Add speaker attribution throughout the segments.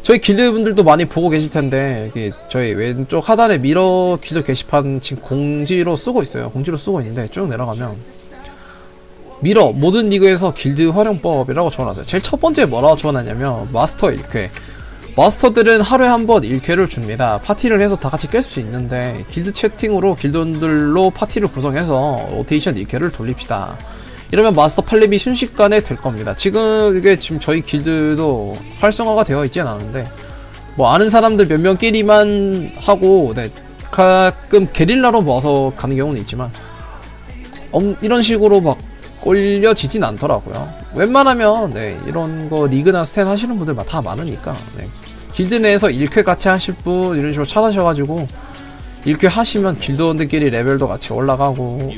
Speaker 1: 저희 길드 분들도 많이 보고 계실 텐데, 이게 저희 왼쪽 하단에 미러 길드 게시판 지금 공지로 쓰고 있어요. 공지로 쓰고 있는데 쭉 내려가면 미러 모든 리그에서 길드 활용법이라고 적어놨어요. 제일 첫 번째 뭐라고 적어놨냐면 마스터 1회. 마스터들은 하루에 한 번 1회를 줍니다. 파티를 해서 다 같이 깰 수 있는데 길드 채팅으로 길드원들로 파티를 구성해서 로테이션 1회를 돌립시다. 이러면 마스터 팔렙이 순식간에 될 겁니다. 지금 저희 길드도 활성화가 되어 있진 않은데 뭐 아는 사람들 몇 명끼리만 하고 네, 가끔 게릴라로 모아서 가는 경우는 있지만 이런 식으로 막 올려지진 않더라고요. 웬만하면 네, 이런 거 리그나 스탠 하시는 분들 다 많으니까 네, 길드 내에서 1회 같이 하실 분 이런 식으로 찾으셔가지고 1회 하시면 길드원들끼리 레벨도 같이 올라가고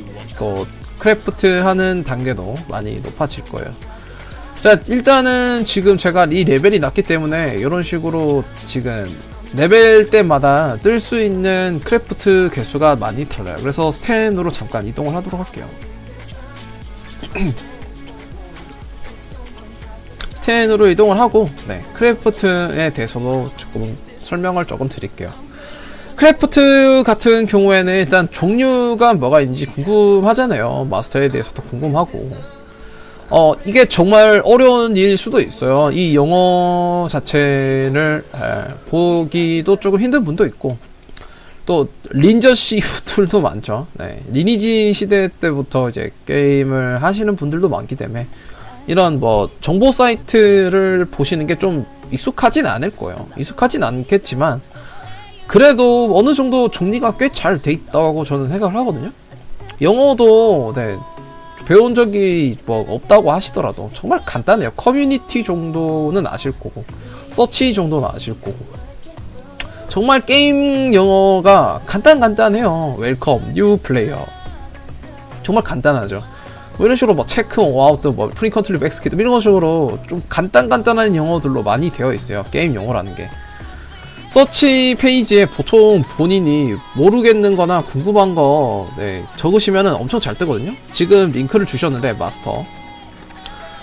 Speaker 1: 크래프트 하는 단계도 많이 높아질 거예요. 자, 일단은 지금 제가 이 레벨이 낮기 때문에 이런 식으로 지금 레벨 때마다 뜰 수 있는 크래프트 개수가 많이 달라요. 그래서 스탠으로 잠깐 이동을 하도록 할게요. 스탠으로 이동을 하고 네, 크래프트에 대해서도 조금 설명을 조금 드릴게요. 크래프트 같은 경우에는 일단 종류가 뭐가 있는지 궁금하잖아요. 마스터에 대해서도 궁금하고 이게 정말 어려운 일 수도 있어요. 이 영어 자체를 보기도 조금 힘든 분도 있고 또 린저씨 분들도 많죠. 네, 리니지 시대 때부터 이제 게임을 하시는 분들도 많기 때문에 이런 뭐 정보 사이트를 보시는 게 좀 익숙하진 않을 거예요. 익숙하진 않겠지만 그래도 어느 정도 정리가 꽤 잘 돼 있다고 저는 생각을 하거든요. 영어도 네, 배운 적이 뭐 없다고 하시더라도 정말 간단해요. 커뮤니티 정도는 아실 거고 서치 정도는 아실 거고 정말 게임 영어가 간단해요. 웰컴, 뉴 플레이어 정말 간단하죠. 뭐 이런 식으로 뭐 체크, 아웃, 뭐 프리컨트리 백스키드 이런 식으로 좀 간단한 영어들로 많이 되어 있어요. 게임 영어라는 게. 서치 페이지에 보통 본인이 모르겠는 거나 궁금한 거 네, 적으시면은 엄청 잘 뜨거든요. 지금 링크를 주셨는데 마스터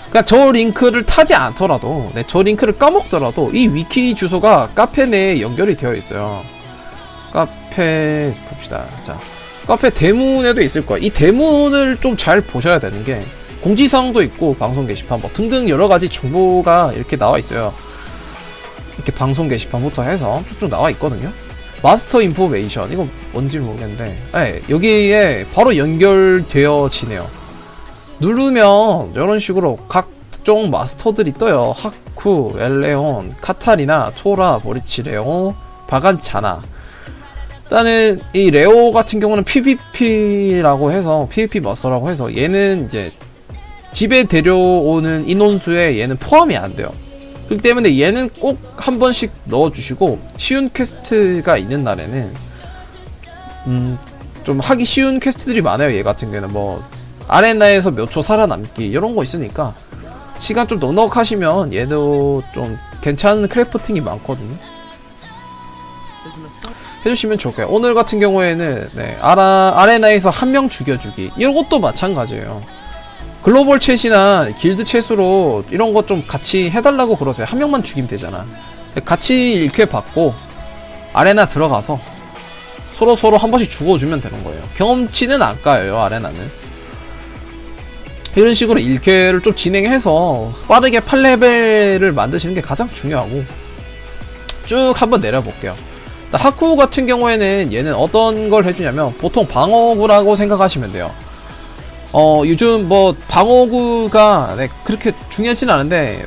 Speaker 1: 그러니까 저 링크를 타지 않더라도 네, 저 링크를 까먹더라도 이 위키 주소가 카페 내에 연결이 되어 있어요. 카페 봅시다. 자, 카페 대문에도 있을 거야. 이 대문을 좀 잘 보셔야 되는 게 공지사항도 있고 방송 게시판 뭐 등등 여러가지 정보가 이렇게 나와 있어요. 이렇게 방송 게시판부터 해서 쭉쭉 나와 있거든요. 마스터 인포메이션 이거 뭔지 모르겠는데 네, 여기에 바로 연결되어지네요. 누르면 이런 식으로 각종 마스터들이 떠요. 하쿠, 엘레온, 카타리나, 토라, 모리치, 레오, 바간차나. 일단은 이 레오 같은 경우는 PVP라고 해서 PVP 마스터라고 해서 얘는 이제 집에 데려오는 인원수에 얘는 포함이 안 돼요. 그렇기 때문에 얘는 꼭 한 번씩 넣어주시고 쉬운 퀘스트가 있는 날에는 좀 하기 쉬운 퀘스트들이 많아요. 얘 같은 경우는 뭐 아레나에서 몇 초 살아남기 이런 거 있으니까 시간 좀 넉넉하시면 얘도 좀 괜찮은 크래프팅이 많거든요. 해주시면 좋을 거예요. 오늘 같은 경우에는 네, 아레나에서 한 명 죽여주기 이런 것도 마찬가지예요. 글로벌 챗이나 길드 챗으로 이런 거 좀 같이 해달라고 그러세요. 한 명만 죽이면 되잖아. 같이 1회 받고 아레나 들어가서 서로 한 번씩 죽어주면 되는 거예요. 경험치는 안 까요. 아레나는 이런 식으로 1회를 좀 진행해서 빠르게 8레벨을 만드시는 게 가장 중요하고 쭉 한번 내려볼게요. 하쿠 같은 경우에는 얘는 어떤 걸 해주냐면 보통 방어구라고 생각하시면 돼요. 요즘 뭐 방어구가 네, 그렇게 중요하진 않은데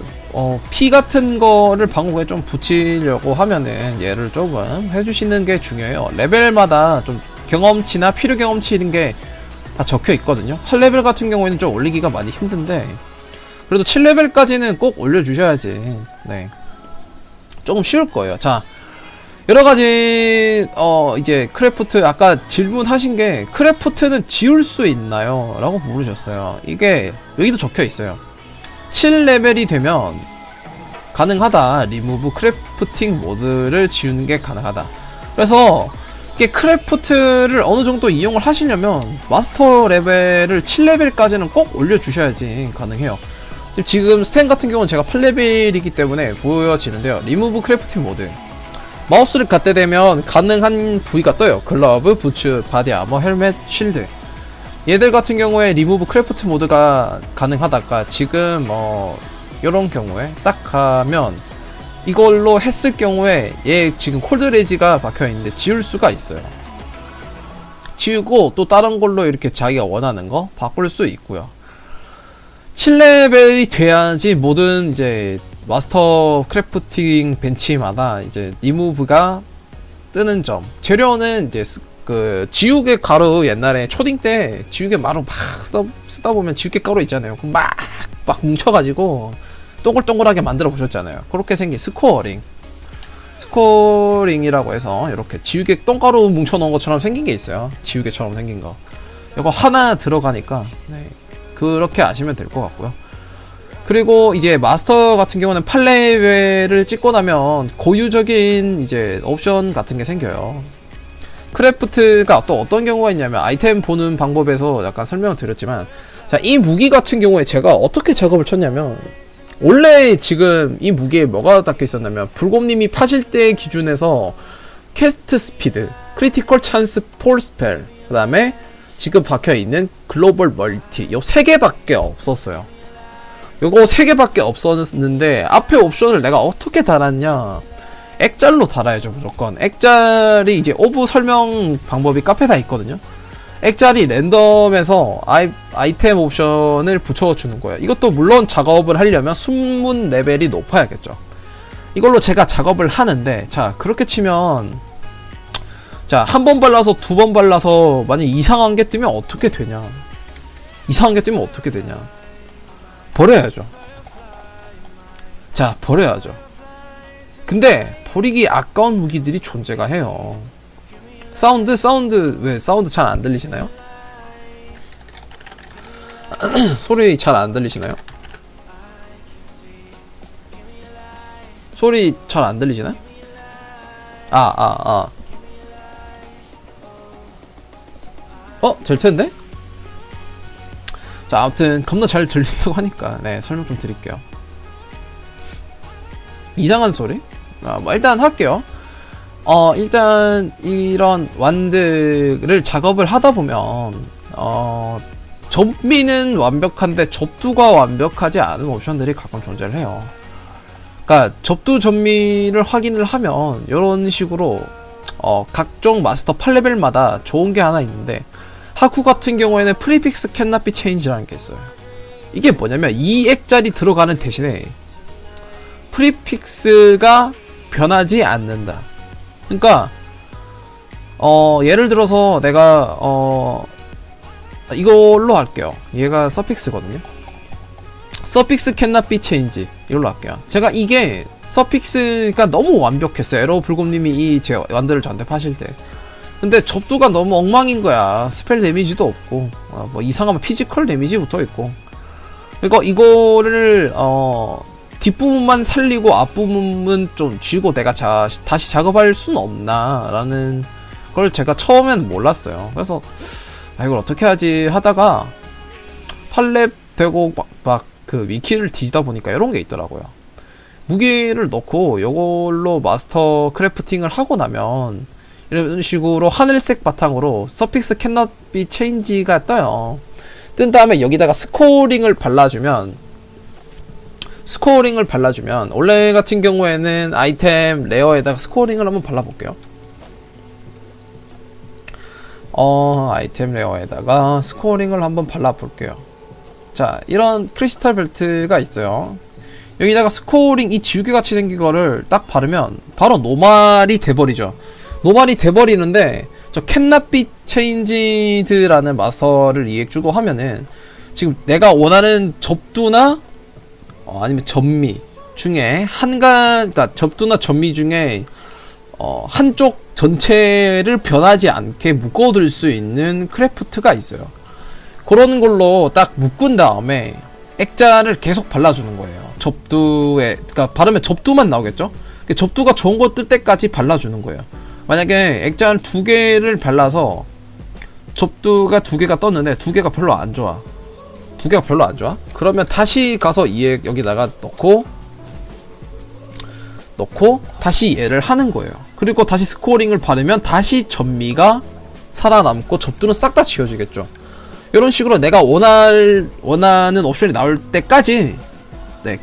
Speaker 1: 피 같은 거를 방어구에 좀 붙이려고 하면은 얘를 조금 해주시는 게 중요해요. 레벨마다 좀 경험치나 필요 경험치 이런 게 다 적혀 있거든요. 8레벨 같은 경우에는 좀 올리기가 많이 힘든데 그래도 7레벨까지는 꼭 올려주셔야지 네, 조금 쉬울 거예요. 자, 여러가지 이제 크래프트 아까 질문하신 게 크래프트는 지울 수 있나요? 라고 물으셨어요. 이게 여기도 적혀 있어요. 7레벨이 되면 가능하다. 리무브 크래프팅 모드를 지우는 게 가능하다. 그래서 이게 크래프트를 어느 정도 이용을 하시려면 마스터 레벨을 7레벨까지는 꼭 올려주셔야지 가능해요. 지금 스탠 같은 경우는 제가 8레벨이기 때문에 보여지는데요. 리무브 크래프팅 모드. 마우스를 갖다 대면 가능한 부위가 떠요. 글러브, 부츠, 바디 아머, 헬멧, 쉴드. 얘들 같은 경우에 리무브 크래프트 모드가 가능하다가 지금 이런 경우에 딱 하면 이걸로 했을 경우에 얘 지금 콜드레지가 박혀있는데 지울 수가 있어요. 지우고 또 다른 걸로 이렇게 자기가 원하는 거 바꿀 수 있고요. 7레벨이 돼야지 모든 이제 마스터 크래프팅 벤치마다 이제 리무브가 뜨는 점. 재료는 이제 그 지우개 가루 옛날에 초딩 때 지우개 마루 막 쓰다 보면 지우개 가루 있잖아요. 막 뭉쳐가지고 동글동글하게 만들어 보셨잖아요. 그렇게 생긴 스코어링이라고 해서 이렇게 지우개 똥가루 뭉쳐 놓은 것처럼 생긴 게 있어요. 지우개처럼 생긴 거. 이거 하나 들어가니까 네, 그렇게 아시면 될 것 같고요. 그리고 이제 마스터 같은 경우는 8레벨을 찍고 나면 고유적인 이제 옵션 같은 게 생겨요. 크래프트가 또 어떤 경우가 있냐면 아이템 보는 방법에서 약간 설명을 드렸지만, 자, 이 무기 같은 경우에 제가 어떻게 작업을 쳤냐면, 원래 지금 이 무기에 뭐가 닦여 있었냐면 불곰님이 파실 때 기준에서 캐스트 스피드, 크리티컬 찬스 폴 스펠, 그 다음에 지금 박혀있는 글로벌 멀티, 요 3개밖에 없었어요. 요거 3개밖에 없었는데 앞에 옵션을 내가 어떻게 달았냐, 액잘로 달아야죠. 무조건 액잘이 이제 오브 설명 방법이 카페에 있거든요. 액잘이 랜덤에서 아이템 옵션을 붙여주는 거예요. 이것도 물론 작업을 하려면 숨문 레벨이 높아야겠죠. 이걸로 제가 작업을 하는데, 자, 그렇게 치면, 자, 한 번 발라서 2번 발라서 만약 이상한 게 뜨면 어떻게 되냐. 이상한 게 뜨면 어떻게 되냐. 버려야죠. 자, 버려야죠. 근데 버리기 아까운 무기들이 존재가 해요. 사운드 왜 사운드 잘 안 들리시나요? 소리 잘 안 들리시나요? 소리 잘 안 들리시나요? 될 텐데? 자, 아무튼 겁나 잘 들린다고 하니까 네, 설명 좀 드릴게요. 이상한 소리? 뭐 일단 할게요. 일단 이런 완드를 작업을 하다 보면 접미는 완벽한데 접두가 완벽하지 않은 옵션들이 가끔 존재를 해요. 그러니까 접두 접미를 확인을 하면 이런 식으로 각종 마스터 8레벨마다 좋은 게 하나 있는데, 하쿠 같은 경우에는 프리픽스 캔나비 체인지라는 게 있어요. 이게 뭐냐면 이 액자리 들어가는 대신에 프리픽스가 변하지 않는다. 그러니까 예를 들어서 내가 이걸로 할게요. 얘가 서픽스거든요. 서픽스 캔나비 체인지 이걸로 할게요. 제가 이게 서픽스가 너무 완벽했어요. 에러 불곰님이 이 제 완드를 저한테 파실 때. 근데 접두가 너무 엉망인 거야. 스펠 데미지도 없고 뭐 이상하면 피지컬 데미지부터 있고. 그러니까 이거를 뒷부분만 살리고 앞부분은 좀 쥐고 내가 다시 작업할 수는 없나 라는 걸 제가 처음엔 몰랐어요. 그래서 이걸 어떻게 하지 하다가 8렙 되고 막 그 위키를 뒤지다 보니까 이런 게 있더라고요. 무기를 넣고 이걸로 마스터 크래프팅을 하고 나면 이런 식으로 하늘색 바탕으로 서픽스 캔나비 체인지가 떠요. 뜬 다음에 여기다가 스코어링을 발라주면 원래 같은 경우에는 아이템 레어에다가 스코어링을 한번 발라볼게요. 아이템 레어에다가 스코어링을 한번 발라볼게요. 자, 이런 크리스탈 벨트가 있어요. 여기다가 스코어링 이 지우개같이 생긴 거를 딱 바르면 바로 노말이 돼버리죠. 노말이 돼버리는데 저 캔나비 체인지드라는 마스터를 이액 주고 하면은 지금 내가 원하는 접두나 아니면 전미 중에 그러니까 접두나 전미 중에 한쪽 전체를 변하지 않게 묶어둘 수 있는 크래프트가 있어요. 그런 걸로 딱 묶은 다음에 액자를 계속 발라주는 거예요. 접두에, 그러니까 바르면 접두만 나오겠죠? 접두가 좋은 거 뜰 때까지 발라주는 거예요. 만약에 액자를 2개를 발라서 접두가 2개가 떴는데 2개가 별로 안 좋아. 두 개가 별로 안 좋아? 그러면 다시 가서 얘 여기다가 넣고 다시 얘를 하는 거예요. 그리고 다시 스코어링을 바르면 다시 전미가 살아남고 접두는 싹 다 지워지겠죠. 이런 식으로 내가 원하는 옵션이 나올 때까지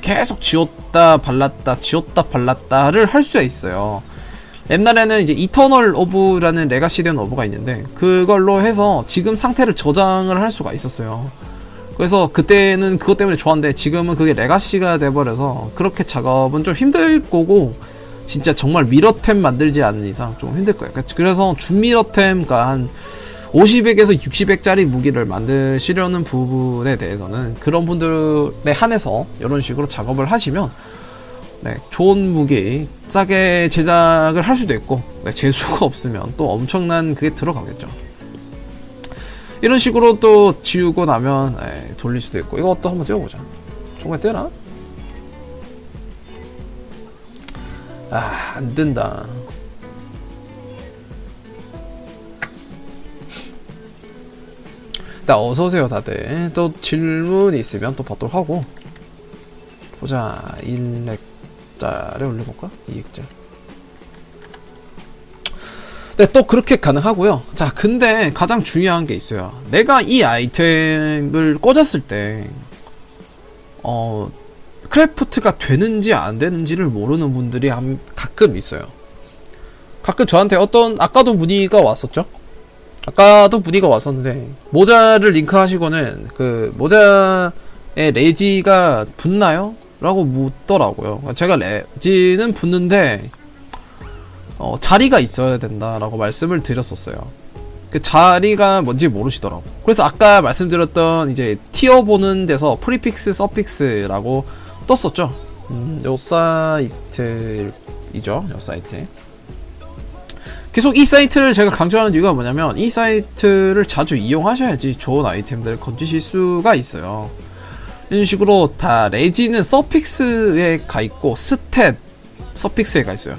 Speaker 1: 계속 지웠다 발랐다를 할 수가 있어요. 옛날에는 이제 이터널 오브라는 레가시된 오브가 있는데 그걸로 해서 지금 상태를 저장을 할 수가 있었어요. 그래서 그때는 그것 때문에 좋았는데 지금은 그게 레가시가 돼버려서 그렇게 작업은 좀 힘들 거고 진짜 정말 미러템 만들지 않는 이상 좀 힘들 거예요. 그래서 준미러템, 그러니까 한 50액에서 60액짜리 무기를 만드시려는 부분에 대해서는 그런 분들에 한해서 이런 식으로 작업을 하시면 좋은 무기 싸게 제작을 할 수도 있고 재수가 없으면 또 엄청난 그게 들어가겠죠. 이런 식으로 또 지우고 나면 돌릴 수도 있고. 이것도 한번 띄워보자. 정말 뜨나? 안 뜬다. 어서오세요 다들. 또 질문이 있으면 또 받도록 하고. 보자. 1액짜리 올려볼까? 2액짜리. 또 그렇게 가능하고요. 자, 근데 가장 중요한 게 있어요. 내가 이 아이템을 꽂았을 때 크래프트가 되는지 안 되는지를 모르는 분들이 가끔 있어요. 가끔 저한테 아까도 문의가 왔었죠? 아까도 문의가 왔었는데 모자를 링크하시고는 그 모자에 레지가 붙나요? 라고 묻더라고요. 제가 레지는 붙는데 자리가 있어야 된다라고 말씀을 드렸었어요. 그 자리가 뭔지 모르시더라고. 그래서 아까 말씀드렸던 이제 티어 보는 데서 프리픽스, 서픽스라고 떴었죠. 요 사이트이죠. 요 사이트. 계속 이 사이트를 제가 강조하는 이유가 뭐냐면 이 사이트를 자주 이용하셔야지 좋은 아이템들을 건지실 수가 있어요. 이런 식으로 다 레지는 서픽스에 가 있고 스탯 서픽스에 가 있어요.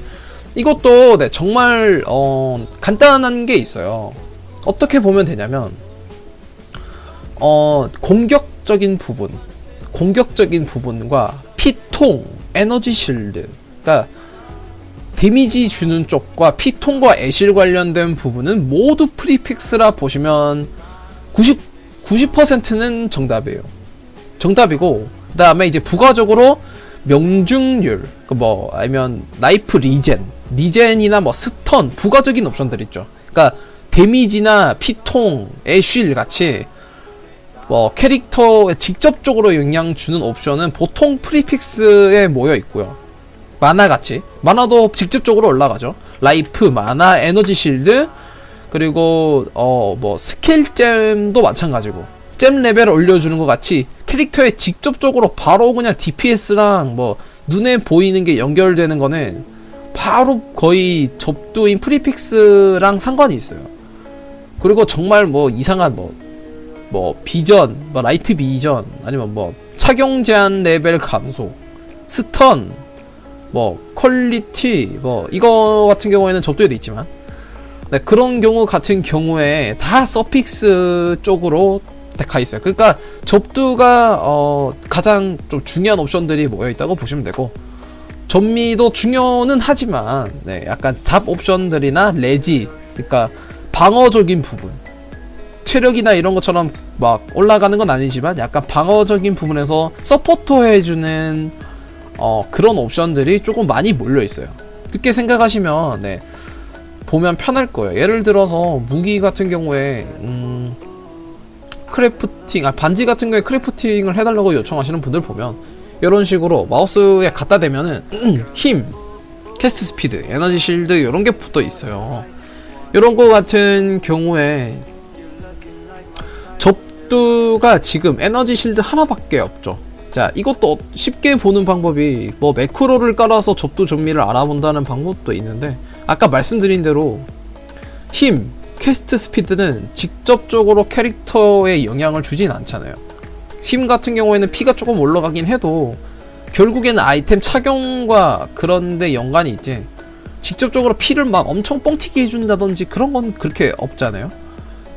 Speaker 1: 이것도 정말 간단한 게 있어요. 어떻게 보면 되냐면 공격적인 부분과 피통, 에너지 실드, 그러니까 데미지 주는 쪽과 피통과 애실 관련된 부분은 모두 프리픽스라 보시면 90%는 정답이고, 그 다음에 이제 부가적으로 명중률, 아니면 라이프 리젠이나 스턴, 부가적인 옵션들 있죠. 그러니까 데미지나 피통, 애쉴 같이 캐릭터에 직접적으로 영향 주는 옵션은 보통 프리픽스에 모여 있고요. 마나도 직접적으로 올라가죠. 라이프, 마나, 에너지 실드, 그리고 스킬잼도 마찬가지고 잼 레벨을 올려주는 것 같이 캐릭터에 직접적으로 바로 그냥 DPS랑 눈에 보이는 게 연결되는 거는 바로 거의 접두인 프리픽스랑 상관이 있어요. 그리고 정말 이상한 비전, 라이트 비전, 아니면 착용 제한 레벨 감소, 스턴, 퀄리티, 이거 같은 경우에는 접두에도 있지만, 그런 경우 같은 경우에 다 서픽스 쪽으로 가 있어요. 그러니까 접두가 가장 좀 중요한 옵션들이 모여 있다고 보시면 되고, 전미도 중요는 하지만 약간 잡 옵션들이나 레지, 그러니까 방어적인 부분, 체력이나 이런 것처럼 올라가는 건 아니지만 약간 방어적인 부분에서 서포터 해주는 그런 옵션들이 조금 많이 몰려 있어요. 듣게 생각하시면 보면 편할 거예요. 예를 들어서 무기 같은 경우에 크래프팅, 반지 같은 경우에 크래프팅을 해달라고 요청하시는 분들 보면 이런 식으로 마우스에 갖다 대면은 힘, 캐스트 스피드, 에너지 실드 이런 게 붙어 있어요. 이런 거 같은 경우에 접두가 지금 에너지 실드 하나밖에 없죠. 자, 이것도 쉽게 보는 방법이 매크로를 깔아서 접두 전미를 알아본다는 방법도 있는데, 아까 말씀드린 대로 힘, 캐스트 스피드는 직접적으로 캐릭터에 영향을 주진 않잖아요. 힘 같은 경우에는 피가 조금 올라가긴 해도 결국에는 아이템 착용과 그런데 연관이 있지, 직접적으로 피를 엄청 뻥튀기 해준다든지 그런 건 그렇게 없잖아요.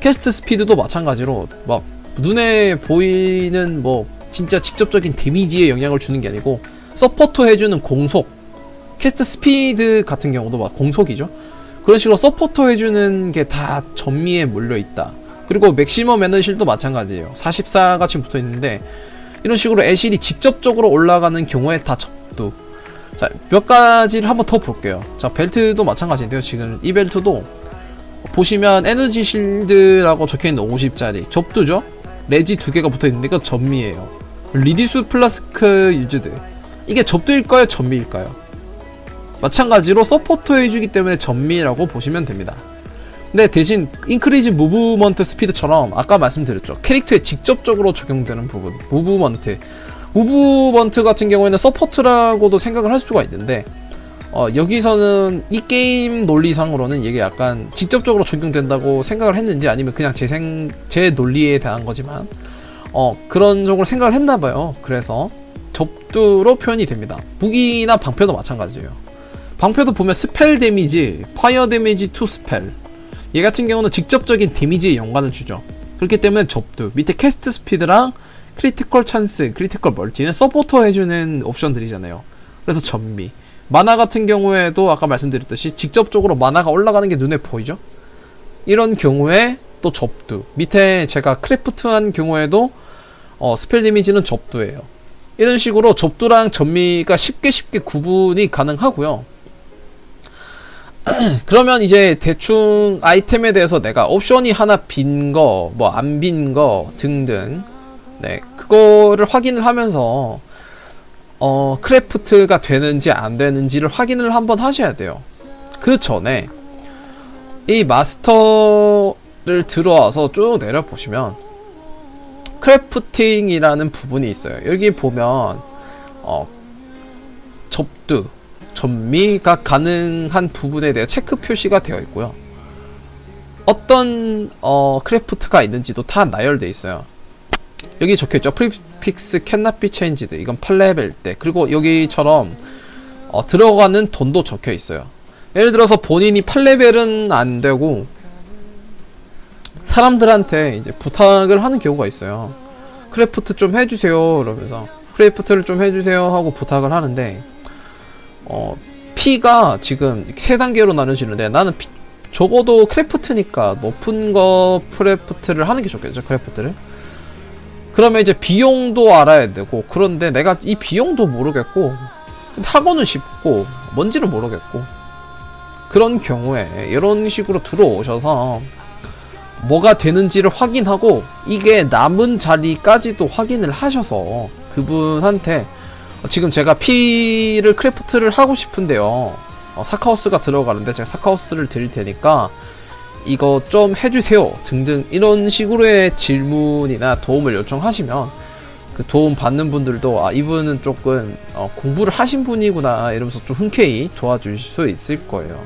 Speaker 1: 캐스트 스피드도 마찬가지로 눈에 보이는 뭐 진짜 직접적인 데미지에 영향을 주는 게 아니고 서포터 해주는 공속, 캐스트 스피드 같은 경우도 막 공속이죠. 그런 식으로 서포터 해주는 게 다 전미에 몰려있다. 그리고 맥시멈 에너실도 마찬가지예요. 44 같이 붙어있는데 이런 식으로 애실이 직접적으로 올라가는 경우에 다 접두. 자, 몇 가지를 한번 더 볼게요. 자, 벨트도 마찬가지인데요. 지금 이 벨트도 보시면 에너지 실드라고 적혀있는 50짜리 접두죠. 레지 2개가 붙어있는데 이거 전미예요. 리디스 플라스크 유즈드, 이게 접두일까요 전미일까요? 마찬가지로 서포터 해주기 때문에 전미라고 보시면 됩니다. 근데 대신 인크리즈 무브먼트 스피드처럼 아까 말씀드렸죠, 캐릭터에 직접적으로 적용되는 부분, 무브먼트 같은 경우에는 서포트라고도 생각을 할 수가 있는데 여기서는 이 게임 논리상으로는 이게 약간 직접적으로 적용된다고 생각을 했는지 아니면 그냥 제 논리에 대한 거지만 그런 쪽으로 생각을 했나봐요. 그래서 접두로 표현이 됩니다. 무기나 방패도 마찬가지예요. 방패도 보면 스펠 데미지, 파이어 데미지 투 스펠, 얘 같은 경우는 직접적인 데미지에 연관을 주죠. 그렇기 때문에 접두, 밑에 캐스트 스피드랑 크리티컬 찬스, 크리티컬 멀티는 서포터 해주는 옵션들이잖아요. 그래서 전미. 마나 같은 경우에도 아까 말씀드렸듯이 직접적으로 마나가 올라가는 게 눈에 보이죠? 이런 경우에 또 접두. 밑에 제가 크래프트한 경우에도 스펠 데미지는 접두예요. 이런 식으로 접두랑 전미가 쉽게 구분이 가능하고요. 그러면 이제 대충 아이템에 대해서 내가 옵션이 하나 빈 거, 뭐 안 빈 거 등등, 네, 그거를 확인을 하면서 크래프트가 되는지 안 되는지를 확인을 한번 하셔야 돼요. 그 전에 이 마스터를 들어와서 쭉 내려보시면 크래프팅이라는 부분이 있어요. 여기 보면 접두, 전미가 가능한 부분에 대해 체크 표시가 되어 있고요. 어떤 크래프트가 있는지도 다 나열되어 있어요. 여기 적혀있죠. 프리픽스 cannot be changed. 이건 8레벨 때. 그리고 여기처럼 들어가는 돈도 적혀있어요. 예를 들어서 본인이 8레벨은 안 되고 사람들한테 이제 부탁을 하는 경우가 있어요. 크래프트 좀 해주세요 그러면서 크래프트를 좀 해주세요 하고 부탁을 하는데 피가 지금 3단계로 나눠지는데 나는 적어도 크래프트니까 높은 거 크래프트를 하는 게 좋겠죠. 크래프트를 그러면 이제 비용도 알아야 되고, 그런데 내가 이 비용도 모르겠고 하고는 싶고 뭔지를 모르겠고, 그런 경우에 이런 식으로 들어오셔서 뭐가 되는지를 확인하고 이게 남은 자리까지도 확인을 하셔서 그분한테 지금 제가 피를 크래프트를 하고 싶은데요, 사카우스가 들어가는데 제가 사카우스를 드릴 테니까 이거 좀 해주세요 등등, 이런 식으로의 질문이나 도움을 요청하시면 그 도움 받는 분들도 이분은 조금 공부를 하신 분이구나 이러면서 좀 흔쾌히 도와줄 수 있을 거예요.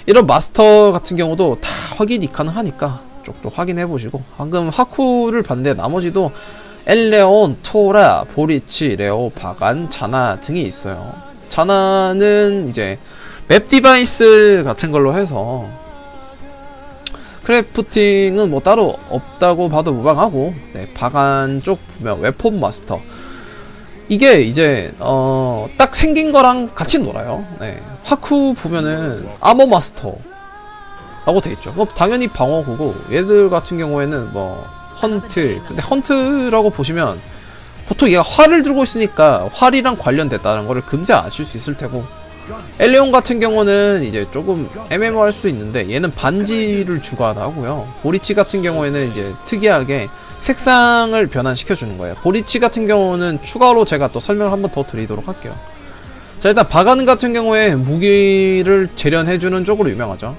Speaker 1: 이런 마스터 같은 경우도 다 확인이 가능하니까 쪽쪽 확인해 보시고, 방금 하쿠를 봤는데 나머지도 엘레온, 토라, 보리치, 레오, 바간, 자나 등이 있어요. 자나는 이제 맵 디바이스 같은 걸로 해서 크래프팅은 뭐 따로 없다고 봐도 무방하고, 네, 바간 쪽 보면 웨폰 마스터, 이게 이제 딱 생긴 거랑 같이 놀아요. 네. 하쿠 보면은 아머 마스터 라고 돼있죠. 당연히 방어구고, 얘들 같은 경우에는 뭐 헌트, 근데 헌트라고 보시면 보통 얘가 활을 들고 있으니까 활이랑 관련됐다는 거를 금세 아실 수 있을 테고, 엘레온 같은 경우는 이제 조금 애매모호할 수 있는데 얘는 반지를 주관하고요. 보리치 같은 경우에는 이제 특이하게 색상을 변환시켜주는 거예요. 보리치 같은 경우는 추가로 제가 또 설명을 한번 더 드리도록 할게요. 자, 일단 바가는 같은 경우에 무기를 재련해주는 쪽으로 유명하죠.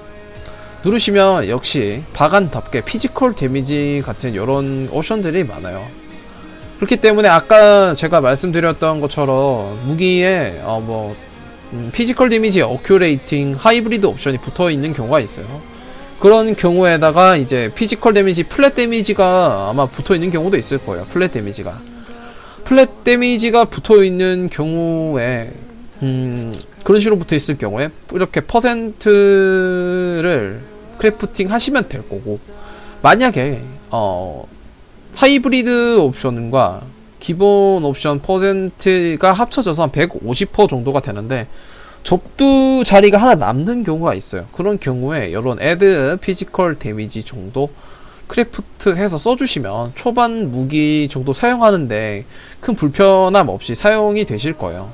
Speaker 1: 누르시면 역시 바간답게 피지컬 데미지 같은 이런 옵션들이 많아요. 그렇기 때문에 아까 제가 말씀드렸던 것처럼 무기에 피지컬 데미지 어큐레이팅 하이브리드 옵션이 붙어있는 경우가 있어요. 그런 경우에다가 이제 피지컬 데미지 플랫 데미지가 아마 붙어있는 경우도 있을 거예요. 플랫 데미지가 붙어있는 경우에 그런 식으로 붙어있을 경우에 이렇게 퍼센트를 크래프팅 하시면 될 거고, 만약에 하이브리드 옵션과 기본 옵션 퍼센트가 합쳐져서 한 150% 정도가 되는데 접두 자리가 하나 남는 경우가 있어요. 그런 경우에 이런 애드 피지컬 데미지 정도 크래프트 해서 써주시면 초반 무기 정도 사용하는데 큰 불편함 없이 사용이 되실 거예요.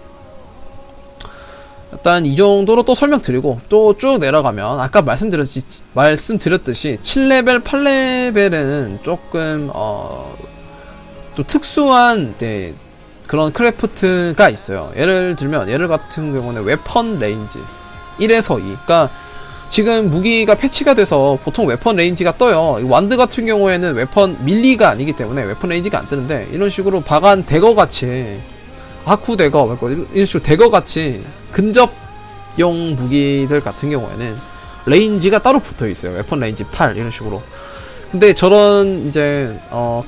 Speaker 1: 일단 이 정도로 또 설명드리고 또 쭉 내려가면 아까 말씀드렸듯이 7레벨, 8레벨은 조금 좀 특수한 그런 크래프트가 있어요. 예를 들면 얘를 같은 경우는 웨펀 레인지 1에서 2. 그러니까 지금 무기가 패치가 돼서 보통 웨펀 레인지가 떠요. 완드 같은 경우에는 웨펀 밀리가 아니기 때문에 웨펀 레인지가 안 뜨는데 이런 식으로 바간 대거 같이 하쿠 대거 이런 식으로 대거 같이 근접용 무기들 같은 경우에는 레인지가 따로 붙어 있어요. 웨펀 레인지 8 이런 식으로. 근데 저런 이제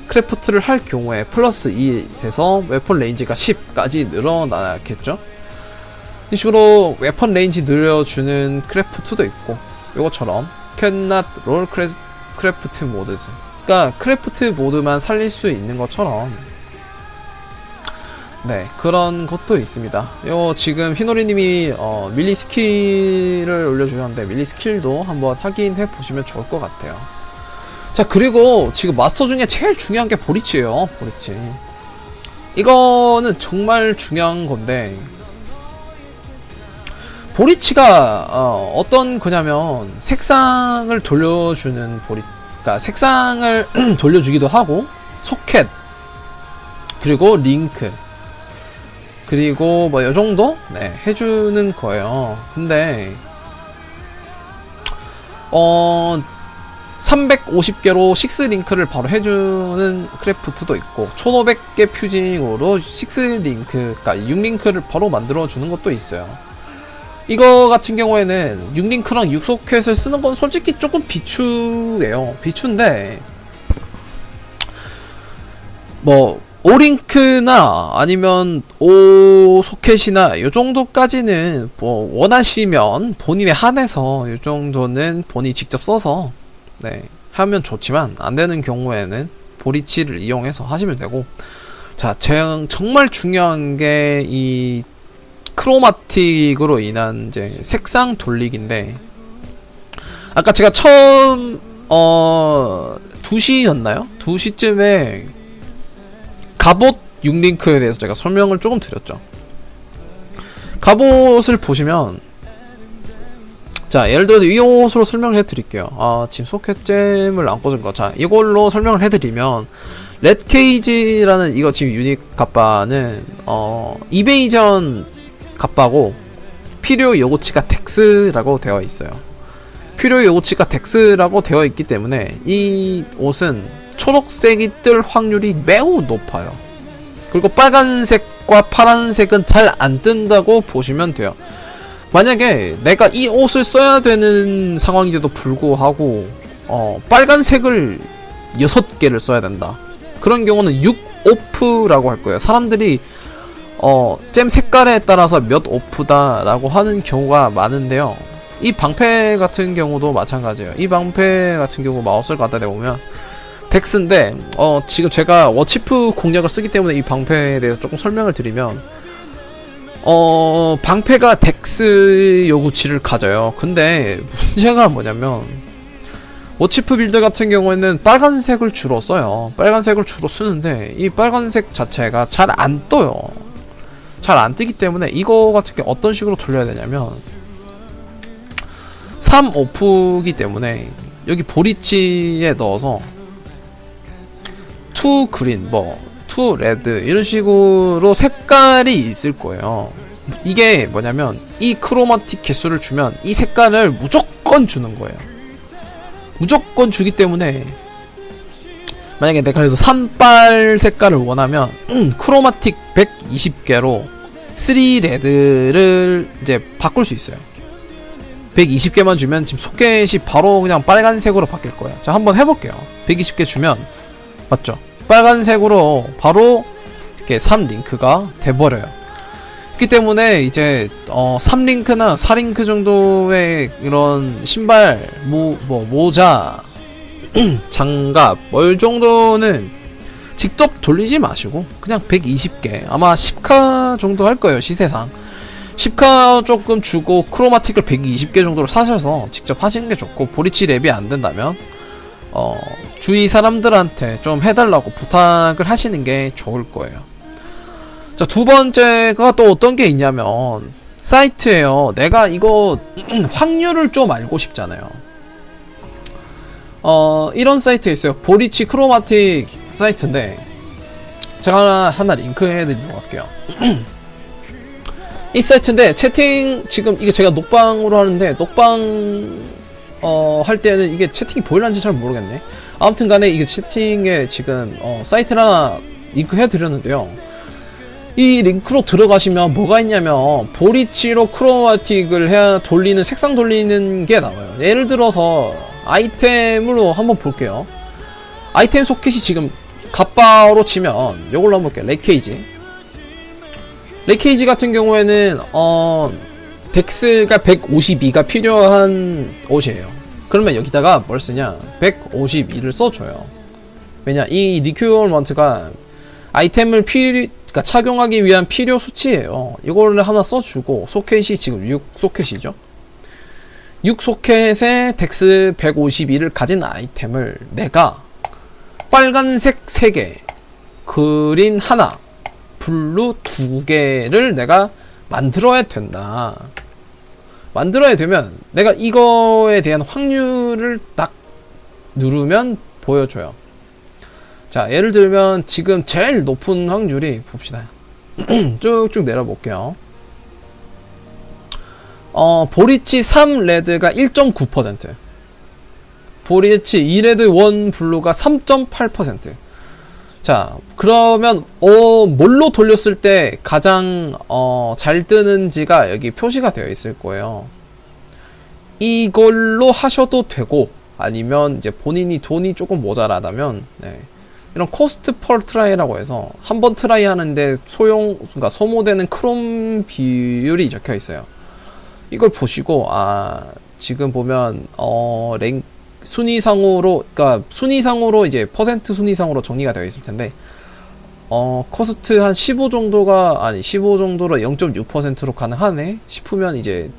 Speaker 1: 크래프트를 할 경우에 플러스 2 돼서 웨펀 레인지가 10까지 늘어나겠죠. 이 식으로 웨펀 레인지 늘려주는 크래프트도 있고 요것처럼 cannot roll 크래프트 모드즈, 그러니까 크래프트 모드만 살릴 수 있는 것처럼 네 그런 것도 있습니다. 요 지금 히노리님이 밀리 스킬을 올려주셨는데 밀리 스킬도 한번 확인해 보시면 좋을 것 같아요. 자, 그리고 지금 마스터 중에 제일 중요한 게 보리치예요. 보리치. 이거는 정말 중요한 건데 보리치가 어떤 거냐면 색상을 돌려주는 그러니까 색상을 돌려주기도 하고 소켓 그리고 링크 그리고 뭐 요정도 네 해주는 거예요. 근데 350개로 6링크를 바로 해주는 크래프트도 있고 1500개 퓨징으로 6링크 그러니까 6링크를 바로 만들어주는 것도 있어요. 이거 같은 경우에는 6링크랑 6소켓을 쓰는 건 솔직히 조금 비추예요. 비추인데 뭐 5링크나 아니면 5소켓이나 요 정도까지는 뭐 원하시면 본인에 한해서 요 정도는 본인이 직접 써서 네 하면 좋지만 안 되는 경우에는 보리치를 이용해서 하시면 되고, 자 정말 중요한 게 이 크로마틱으로 인한 이제 색상 돌리기인데 아까 제가 처음 2시였나요? 2시쯤에 갑옷 6링크에 대해서 제가 설명을 조금 드렸죠. 갑옷을 보시면 자 예를 들어서 이 옷으로 설명을 해드릴게요. 지금 소켓잼을 안 꽂은 거. 자 이걸로 설명을 해드리면 렛케이지라는 이거 지금 유닛 갑바는 이베이전 갑바고 필요 요구치가 덱스라고 되어 있어요. 필요 요구치가 덱스라고 되어 있기 때문에 이 옷은 초록색이 뜰 확률이 매우 높아요. 그리고 빨간색과 파란색은 잘 안 뜬다고 보시면 돼요. 만약에 내가 이 옷을 써야 되는 상황인데도 불구하고 빨간색을 6개를 써야 된다. 그런 경우는 6오프라고 할 거예요. 사람들이 잼 색깔에 따라서 몇 오프다 라고 하는 경우가 많은데요. 이 방패 같은 경우도 마찬가지예요. 이 방패 같은 경우 마우스를 갖다 대보면 덱스인데 지금 제가 워치프 공략을 쓰기 때문에 이 방패에 대해서 조금 설명을 드리면 방패가 덱스 요구치를 가져요. 근데 문제가 뭐냐면 워치프 빌드 같은 경우에는 빨간색을 주로 써요. 빨간색을 주로 쓰는데 이 빨간색 자체가 잘 안 떠요. 잘 안 뜨기 때문에 이거 같은 게 어떤 식으로 돌려야 되냐면 3오프기 때문에 여기 보리치에 넣어서 2 그린 투 레드 이런 식으로 색깔이 있을 거예요. 이게 뭐냐면 이 크로마틱 개수를 주면 이 색깔을 무조건 주는 거예요. 무조건 주기 때문에 만약에 내가 그래서 산빨 색깔을 원하면 크로마틱 120개로 3레드를 이제 바꿀 수 있어요. 120개만 주면 지금 소켓이 바로 그냥 빨간색으로 바뀔 거예요. 자 한번 해볼게요. 120개 주면 맞죠? 빨간색으로 바로 이렇게 3링크가 돼버려요. 그렇기 때문에 이제 3링크나 4링크 정도의 이런 신발, 모자 장갑 뭘 정도는 직접 돌리지 마시고 그냥 120개 아마 10카 정도 할 거예요. 시세상 10카 조금 주고 크로마틱을 120개 정도로 사셔서 직접 하시는 게 좋고, 보리치 랩이 안 된다면 주위 사람들한테 좀 해달라고 부탁을 하시는 게 좋을 거예요. 자, 두 번째가 또 어떤 게 있냐면 사이트에요. 내가 이거 확률을 좀 알고 싶잖아요. 이런 사이트에 있어요. 보리치 크로마틱 사이트인데 제가 하나 링크 해드리도록 할게요. 이 사이트인데 채팅 지금 이게 제가 녹방으로 하는데 녹방 할 때는 이게 채팅이 보일란지 잘 모르겠네. 아무튼 간에 이게 채팅에 지금 사이트를 하나 링크 해드렸는데요. 이 링크로 들어가시면 뭐가 있냐면 보리치로 크로마틱을 돌리는 색상 돌리는 게 나와요. 예를 들어서 아이템으로 한번 볼게요. 아이템 소켓이 지금 갑바로 치면 요걸로 한번 볼게요. 레이케이지 같은 경우에는 덱스가 152가 필요한 옷이에요. 그러면 여기다가 뭘 쓰냐, 152를 써줘요. 왜냐, 이 리큐어먼트가 아이템을 그러니까 착용하기 위한 필요 수치예요. 이거를 하나 써주고, 소켓이 지금 6소켓이죠 6소켓에 덱스 152를 가진 아이템을 내가 빨간색 3개, 그린 하나, 블루 2개를 내가 만들어야 된다. 만들어야 되면 내가 이거에 대한 확률을 딱 누르면 보여줘요. 자, 예를 들면 지금 제일 높은 확률이 봅시다. 쭉쭉 내려볼게요. 보리치 3 레드가 1.9%, 보리치 2 레드 1 블루가 3.8%. 자, 그러면 뭘로 돌렸을 때 가장 잘 뜨는지가 여기 표시가 되어 있을 거예요. 이걸로 하셔도 되고, 아니면 이제 본인이 돈이 조금 모자라다면 이런 코스트 펄 트라이라고 해서 한 번 트라이 하는데 그러니까 소모되는 크롬 비율이 적혀 있어요. 이걸 보시고, 지금 보면 순위상으로, 그러니까 순위상으로 이제 퍼센트 순위상으로 정리가 되어 있을 텐데, 코스트 한 15 정도로 0.6%로 가능하네 싶으면 이제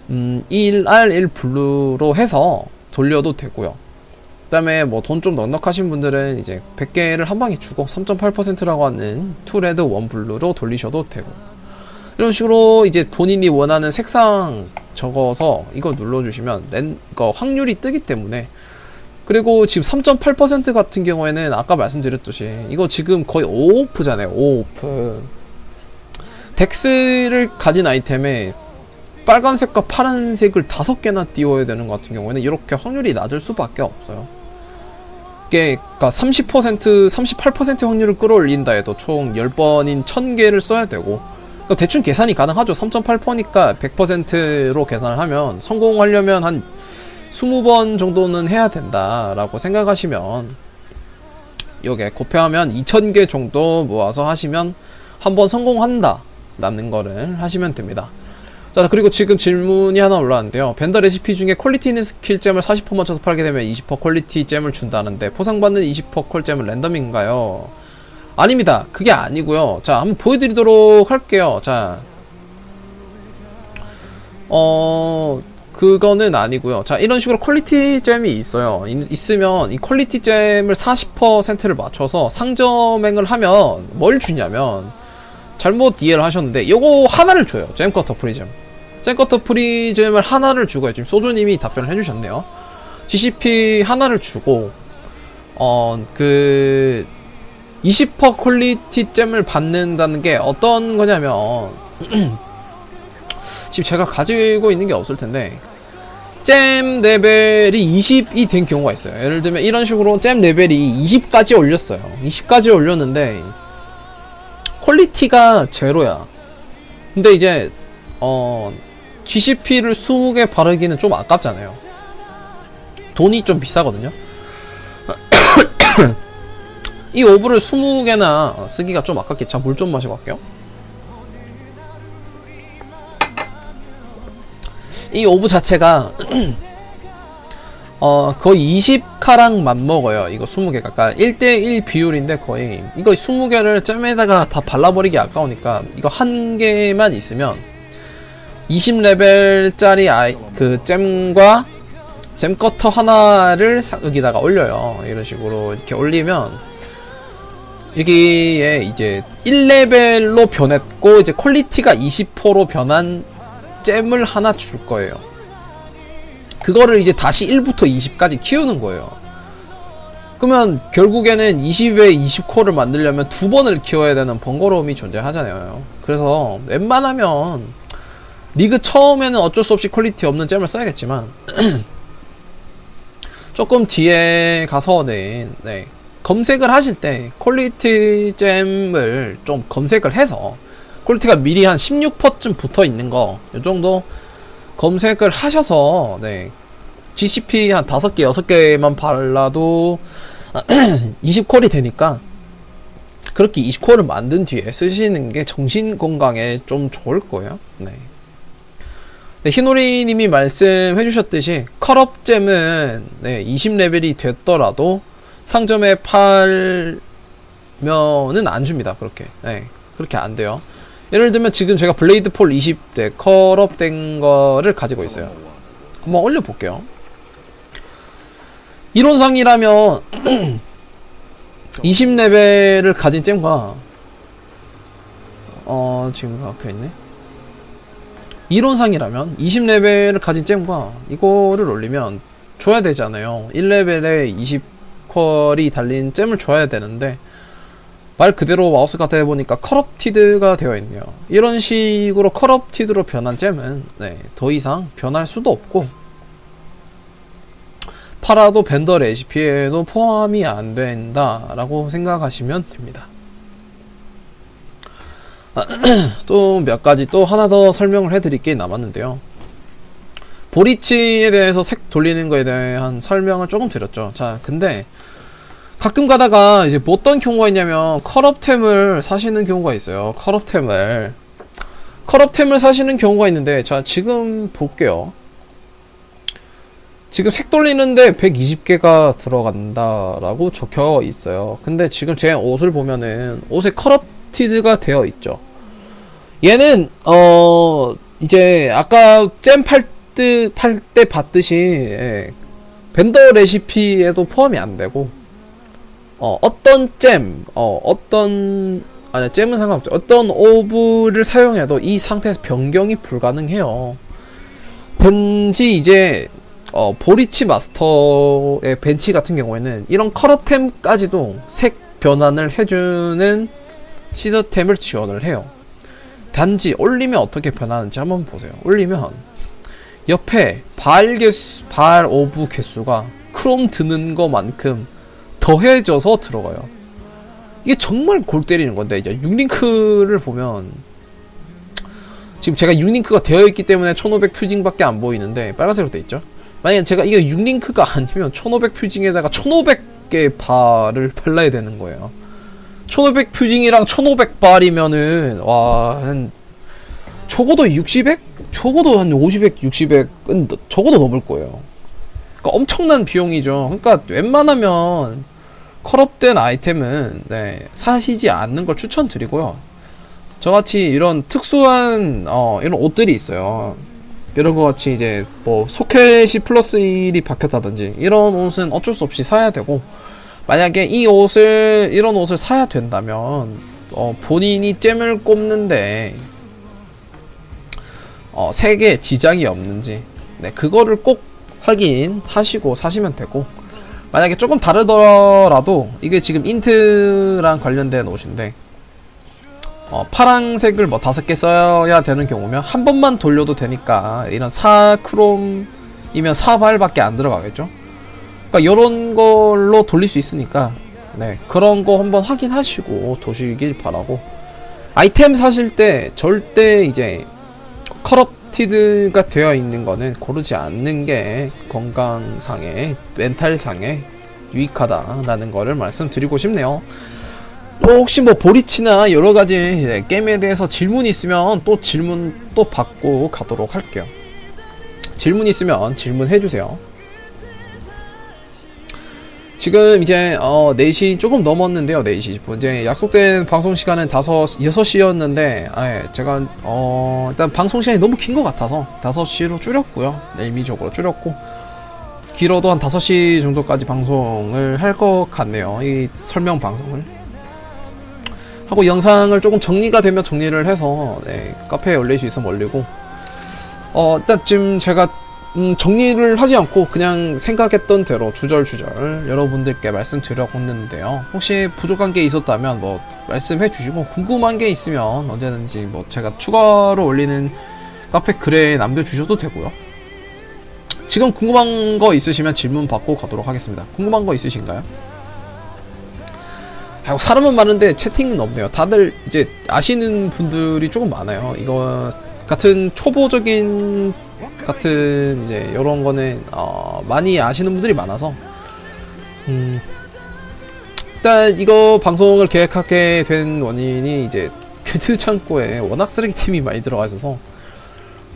Speaker 1: 1R 1 블루로 해서 돌려도 되고요. 그 다음에 뭐 돈 좀 넉넉하신 분들은 이제 100개를 한 방에 주고 3.8%라고 하는 2 레드 1 블루로 돌리셔도 되고, 이런 식으로 이제 본인이 원하는 색상 적어서 이거 눌러주시면 확률이 뜨기 때문에. 그리고 지금 3.8% 같은 경우에는 아까 말씀드렸듯이 이거 지금 거의 5오프잖아요. 5오프. 덱스를 가진 아이템에 빨간색과 파란색을 5개나 띄워야 되는 것 같은 경우에는 이렇게 확률이 낮을 수밖에 없어요. 이게 그러니까 30%, 38% 확률을 끌어올린다 해도 총 10번인 1000개를 써야 되고, 그러니까 대충 계산이 가능하죠. 3.8%니까 100%로 계산을 하면 성공하려면 한 20번 정도는 해야 된다라고 생각하시면, 요게 곱하면 2000개 정도 모아서 하시면 한번 성공한다 라는 거를 하시면 됩니다. 자, 그리고 지금 질문이 하나 올라왔는데요. 벤더 레시피 중에 퀄리티 있는 스킬잼을 40% 맞춰서 팔게 되면 20% 퀄리티잼을 준다는데 포상받는 20% 퀄잼은 랜덤인가요? 아닙니다. 그게 아니고요. 자, 한번 보여드리도록 할게요. 자, 그거는 아니고요. 자, 이런 식으로 퀄리티 잼이 있어요. 있으면 이 퀄리티 잼을 40%를 맞춰서 상점행을 하면 뭘 주냐면, 잘못 이해를 하셨는데 요거 하나를 줘요. 잼커터 프리즘. 잼커터 프리즘을 하나를 주고요. 지금 소주님이 답변을 해주셨네요. GCP 하나를 주고 20% 퀄리티 잼을 받는다는 게 어떤 거냐면 지금 제가 가지고 있는 게 없을 텐데, 잼 레벨이 20이 된 경우가 있어요. 예를 들면 이런 식으로 잼 레벨이 20까지 올렸어요. 20까지 올렸는데 퀄리티가 제로야. 근데 이제 GCP를 20개 바르기는 좀 아깝잖아요. 돈이 좀 비싸거든요. 이 오브를 20개나 쓰기가 좀 아깝게. 자, 물 좀 마시고 갈게요. 이 오브 자체가 거의 20카랑 맞먹어요. 이거 20개가. 그러니까 1대1 비율인데 거의 이거 20개를 잼에다가 다 발라버리기 아까우니까 이거 한 개만 있으면 20레벨짜리 그 잼과 잼 커터 하나를 여기다가 올려요. 이런 식으로 이렇게 올리면 여기에 이제 1레벨로 변했고 이제 퀄리티가 20%로 변한 잼을 하나 줄 거예요. 그거를 이제 다시 1부터 20까지 키우는 거예요. 그러면 결국에는 20에 20코를 만들려면 2번을 키워야 되는 번거로움이 존재하잖아요. 그래서 웬만하면 리그 처음에는 어쩔 수 없이 퀄리티 없는 잼을 써야겠지만 조금 뒤에 가서는 네, 검색을 하실 때 퀄리티 잼을 좀 검색을 해서 퀄리티가 미리 한 16%쯤 붙어 있는 거 이 정도 검색을 하셔서 네, GCP 한 5개 6개만 발라도 20콜이 되니까 그렇게 20콜을 만든 뒤에 쓰시는 게 정신 건강에 좀 좋을 거예요. 네. 네, 희노리님이 말씀해 주셨듯이 컬업잼은 네, 20레벨이 됐더라도 상점에 팔면은 안 줍니다. 그렇게. 네, 그렇게 안 돼요. 예를 들면 지금 제가 블레이드 폴 20대 컬업된 거를 가지고 있어요. 한번 올려볼게요. 이론상이라면 20레벨을 가진 잼과 지금 박혀있네. 이론상이라면 20레벨을 가진 잼과 이거를 올리면 줘야 되잖아요. 1레벨에 20퀄이 달린 잼을 줘야 되는데 말 그대로 마우스가 대보니까 커럽티드가 되어 있네요. 이런 식으로 커럽티드로 변한 잼은 네, 더 이상 변할 수도 없고 팔아도 벤더 레시피에도 포함이 안 된다라고 생각하시면 됩니다. 또 몇 가지 또 하나 더 설명을 해드릴 게 남았는데요. 보리치에 대해서 색 돌리는 거에 대한 설명을 조금 드렸죠. 자, 근데 가끔 가다가 이제 뭐 어떤 경우가 있냐면 컬업템을 사시는 경우가 있어요. 컬업템을 사시는 경우가 있는데 자, 지금 볼게요. 지금 색 돌리는데 120개가 들어간다라고 적혀 있어요. 근데 지금 제 옷을 보면은 옷에 커럽티드가 되어 있죠. 얘는 이제 아까 잼 팔 때 봤듯이 예, 벤더 레시피에도 포함이 안 되고 어떤 잼은 상관없죠. 어떤 오브를 사용해도 이 상태에서 변경이 불가능해요. 단지 이제 보리치 마스터의 벤치 같은 경우에는 이런 컬업템까지도 색 변환을 해주는 시스템을 지원을 해요. 단지 올리면 어떻게 변하는지 한번 보세요. 올리면 옆에 발 오브 개수가 크롬 드는 것만큼 더해져서 들어가요. 이게 정말 골 때리는 건데 이제 6링크를 보면 지금 제가 6링크가 되어 있기 때문에 1500 퓨징밖에 안 보이는데 빨간색으로 돼 있죠. 만약에 제가 이거 6링크가 아니면 1500 퓨징에다가 1500개 발을 발라야 되는 거예요. 1500 퓨징이랑 1500발이면은 와, 한 적어도 60백? 적어도 한 50백, 60백은 적어도 넘을 거예요. 그러니까 엄청난 비용이죠. 그러니까 웬만하면 컬업된 아이템은 네, 사시지 않는 걸 추천드리고요. 저같이 이런 특수한 이런 옷들이 있어요. 이런 거 같이 이제 뭐 소켓이 플러스 1이 박혔다든지 이런 옷은 어쩔 수 없이 사야 되고, 만약에 이런 옷을 사야 된다면 본인이 잼을 꼽는데 색에 지장이 없는지 네, 그거를 꼭 확인하시고 사시면 되고, 만약에 조금 다르더라도 이게 지금 인트랑 관련된 옷인데 파란색을 뭐 5개 써야 되는 경우면 한 번만 돌려도 되니까 이런 4크롬이면 4발밖에 안 들어가겠죠. 그러니까 이런 걸로 돌릴 수 있으니까 네, 그런 거 한번 확인하시고 도시길 바라고, 아이템 사실 때 절대 이제 커럽티드가 되어 있는 거는 고르지 않는 게 건강상에 멘탈상에 유익하다라는 거를 말씀드리고 싶네요. 혹시 뭐 보리치나 여러가지 게임에 대해서 질문 있으면 또 질문 또 받고 가도록 할게요. 질문 있으면 질문해주세요. 지금 이제 4시 조금 넘었는데요. 4시 10분. 이제 약속된 방송 시간은 6시였는데 제가 일단 방송 시간이 너무 긴 것 같아서 5시로 줄였고요. 네, 임의적으로 줄였고 길어도 한 5시 정도까지 방송을 할 것 같네요. 이 설명 방송을 하고 영상을 조금 정리가 되면 정리를 해서 네, 카페에 올릴 수 있으면 올리고 일단 지금 제가 정리를 하지 않고 그냥 생각했던 대로 주절주절 여러분들께 말씀드려봤는데요. 혹시 부족한 게 있었다면 뭐 말씀해 주시고 궁금한 게 있으면 언제든지 뭐 제가 추가로 올리는 카페 글에 남겨주셔도 되고요. 지금 궁금한 거 있으시면 질문 받고 가도록 하겠습니다. 궁금한 거 있으신가요? 사람은 많은데 채팅은 없네요. 다들 이제 아시는 분들이 조금 많아요. 이거 같은 초보적인 같은 이제 이런 거는 많이 아시는 분들이 많아서 일단 이거 방송을 계획하게 된 원인이 이제 길드 창고에 워낙 쓰레기템이 많이 들어가 있어서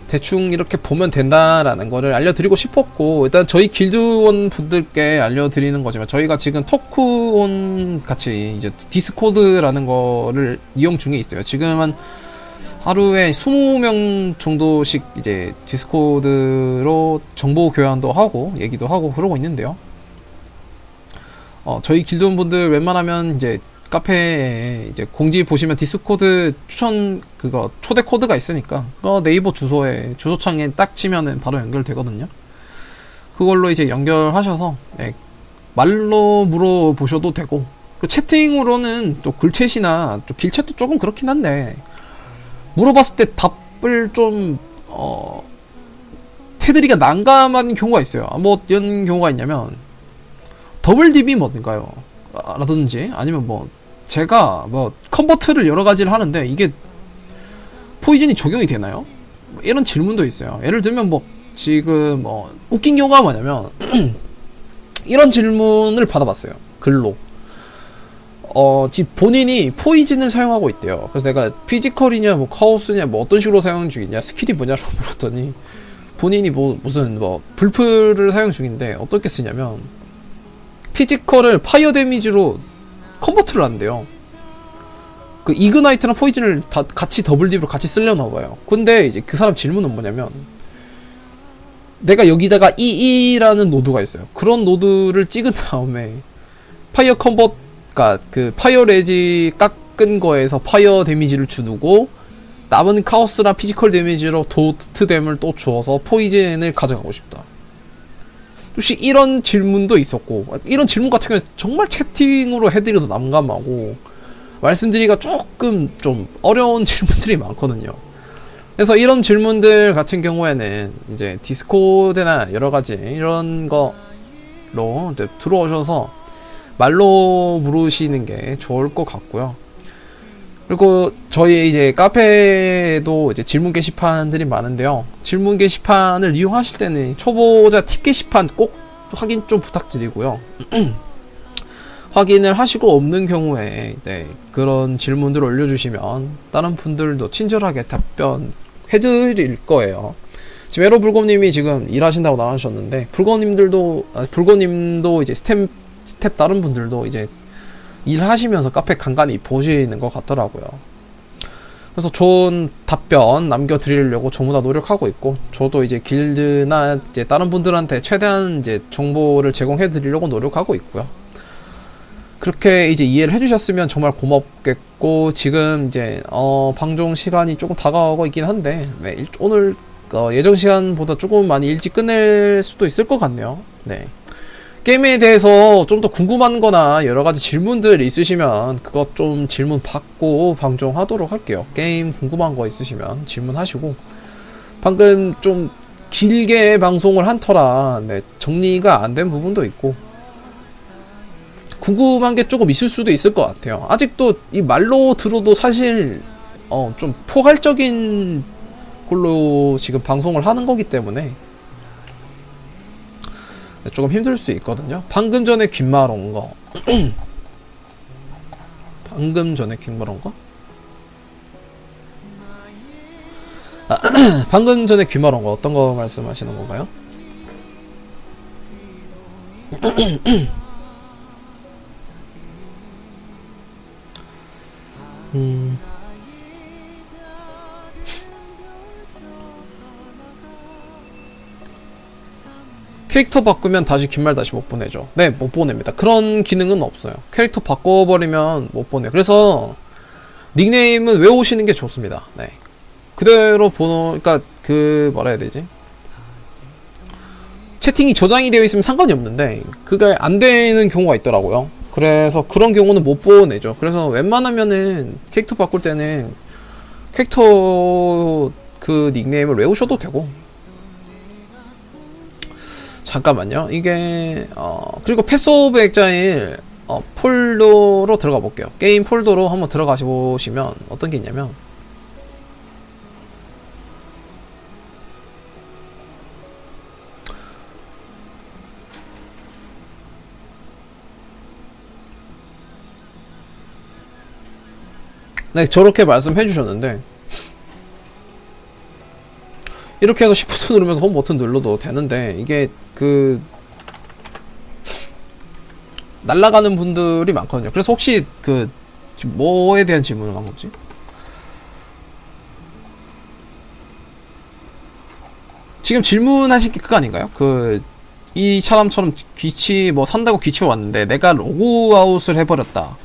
Speaker 1: 대충 이렇게 보면 된다라는 거를 알려드리고 싶었고, 일단 저희 길드원 분들께 알려드리는 거지만 저희가 지금 토크온 같이 이제 디스코드라는 거를 이용 중에 있어요. 지금은 하루에 20명 정도씩 이제 디스코드로 정보 교환도 하고 얘기도 하고 그러고 있는데요. 저희 길드원 분들 웬만하면 이제 카페에 이제 공지 보시면 디스코드 추천 그거 초대 코드가 있으니까 그거 네이버 주소창에 딱 치면은 바로 연결되거든요. 그걸로 이제 연결하셔서 네, 말로 물어보셔도 되고, 그 채팅으로는 또 글챗이나 또 길챗도 조금 그렇긴 한데 물어봤을 때 답을 좀 테드리가 난감한 경우가 있어요. 뭐 어떤 경우가 있냐면 더블 딥이 뭔가요? 라든지 아니면 뭐 제가 뭐 컨버트를 여러 가지를 하는데 이게 포이즌이 적용이 되나요? 이런 질문도 있어요. 예를 들면 뭐 지금 웃긴 경우가 뭐냐면 이런 질문을 받아봤어요. 글로. 지금 본인이 포이즌을 사용하고 있대요. 그래서 내가 피지컬이냐 뭐 카오스냐 뭐 어떤 식으로 사용 중이냐 스킬이 뭐냐고 물었더니 본인이 무슨 불프를 사용 중인데 어떻게 쓰냐면 피지컬을 파이어 데미지로 컨버트를 한대요. 그 이그나이트랑 포이즌을 다 같이 더블딥으로 같이 쓰려나 봐요. 근데 이제 그 사람 질문은 뭐냐면 내가 여기다가 EE라는 노드가 있어요. 그런 노드를 찍은 다음에 파이어 컨버트가 그 파이어 레지 깎은 거에서 파이어 데미지를 주고 남은 카오스랑 피지컬 데미지로 도트댐을 또 주어서 포이즌을 가져가고 싶다. 혹시 이런 질문도 있었고, 이런 질문 같은 경우에 정말 채팅으로 해드려도 난감하고 말씀드리기가 조금 좀 어려운 질문들이 많거든요. 그래서 이런 질문들 같은 경우에는 이제 디스코드나 여러가지 이런 거로 이제 들어오셔서 말로 물으시는 게 좋을 것 같고요. 그리고 저희 이제 카페에도 이제 질문 게시판들이 많은데요. 질문 게시판을 이용하실 때는 초보자 팁 게시판 꼭 확인 좀 부탁드리고요. 확인을 하시고 없는 경우에 네, 그런 질문들을 올려주시면 다른 분들도 친절하게 답변해드릴 거예요. 지금 에로 불곰님이 지금 일하신다고 나와주셨는데 불곰님도 이제 스텝 다른 분들도 이제 일하시면서 카페 간간히 보시는 것 같더라고요. 그래서 좋은 답변 남겨드리려고 전부 다 노력하고 있고, 저도 이제 길드나 이제 다른 분들한테 최대한 이제 정보를 제공해드리려고 노력하고 있고요. 그렇게 이제 이해를 해주셨으면 정말 고맙겠고, 지금 이제 방송 시간이 조금 다가오고 있긴 한데, 네, 오늘 예정 시간보다 조금 많이 일찍 끝낼 수도 있을 것 같네요. 네. 게임에 대해서 좀 더 궁금한 거나 여러가지 질문들 있으시면 그것 좀 질문 받고 방송하도록 할게요. 게임 궁금한 거 있으시면 질문하시고, 방금 좀 길게 방송을 한 터라 네, 정리가 안 된 부분도 있고 궁금한 게 조금 있을 수도 있을 것 같아요. 아직도 이 말로 들어도 사실 좀 포괄적인 걸로 지금 방송을 하는 거기 때문에 조금 힘들 수 있거든요. 방금 전에 귓말 온 거. 방금 전에 귓말 온 거? 방금 전에 귓말 온 거 어떤 거 말씀하시는 건가요? 캐릭터 바꾸면 다시 귓말 다시 못 보내죠. 네, 못 보냅니다. 그런 기능은 없어요. 캐릭터 바꿔버리면 못 보내요. 그래서 닉네임은 외우시는 게 좋습니다. 네. 그대로 번호, 그러니까 그 뭐라 해야 되지? 채팅이 저장이 되어 있으면 상관이 없는데 그게 안 되는 경우가 있더라고요. 그래서 그런 경우는 못 보내죠. 그래서 웬만하면은 캐릭터 바꿀 때는 캐릭터 그 닉네임을 외우셔도 되고. 잠깐만요. 이게 그리고 패스 오브 엑자일 폴더로 들어가 볼게요. 게임 폴더로 한번 들어가시 보시면 어떤 게 있냐면 네, 저렇게 말씀해 주셨는데 이렇게 해서 시프트 누르면서 홈 버튼 눌러도 되는데 이게 그 날아가는 분들이 많거든요. 그래서 혹시 그 뭐에 대한 질문을 한 거지? 지금 질문하신 게 그거 아닌가요? 그 이 사람처럼 귀치 뭐 산다고 귀치 왔는데 내가 로그아웃을 해버렸다.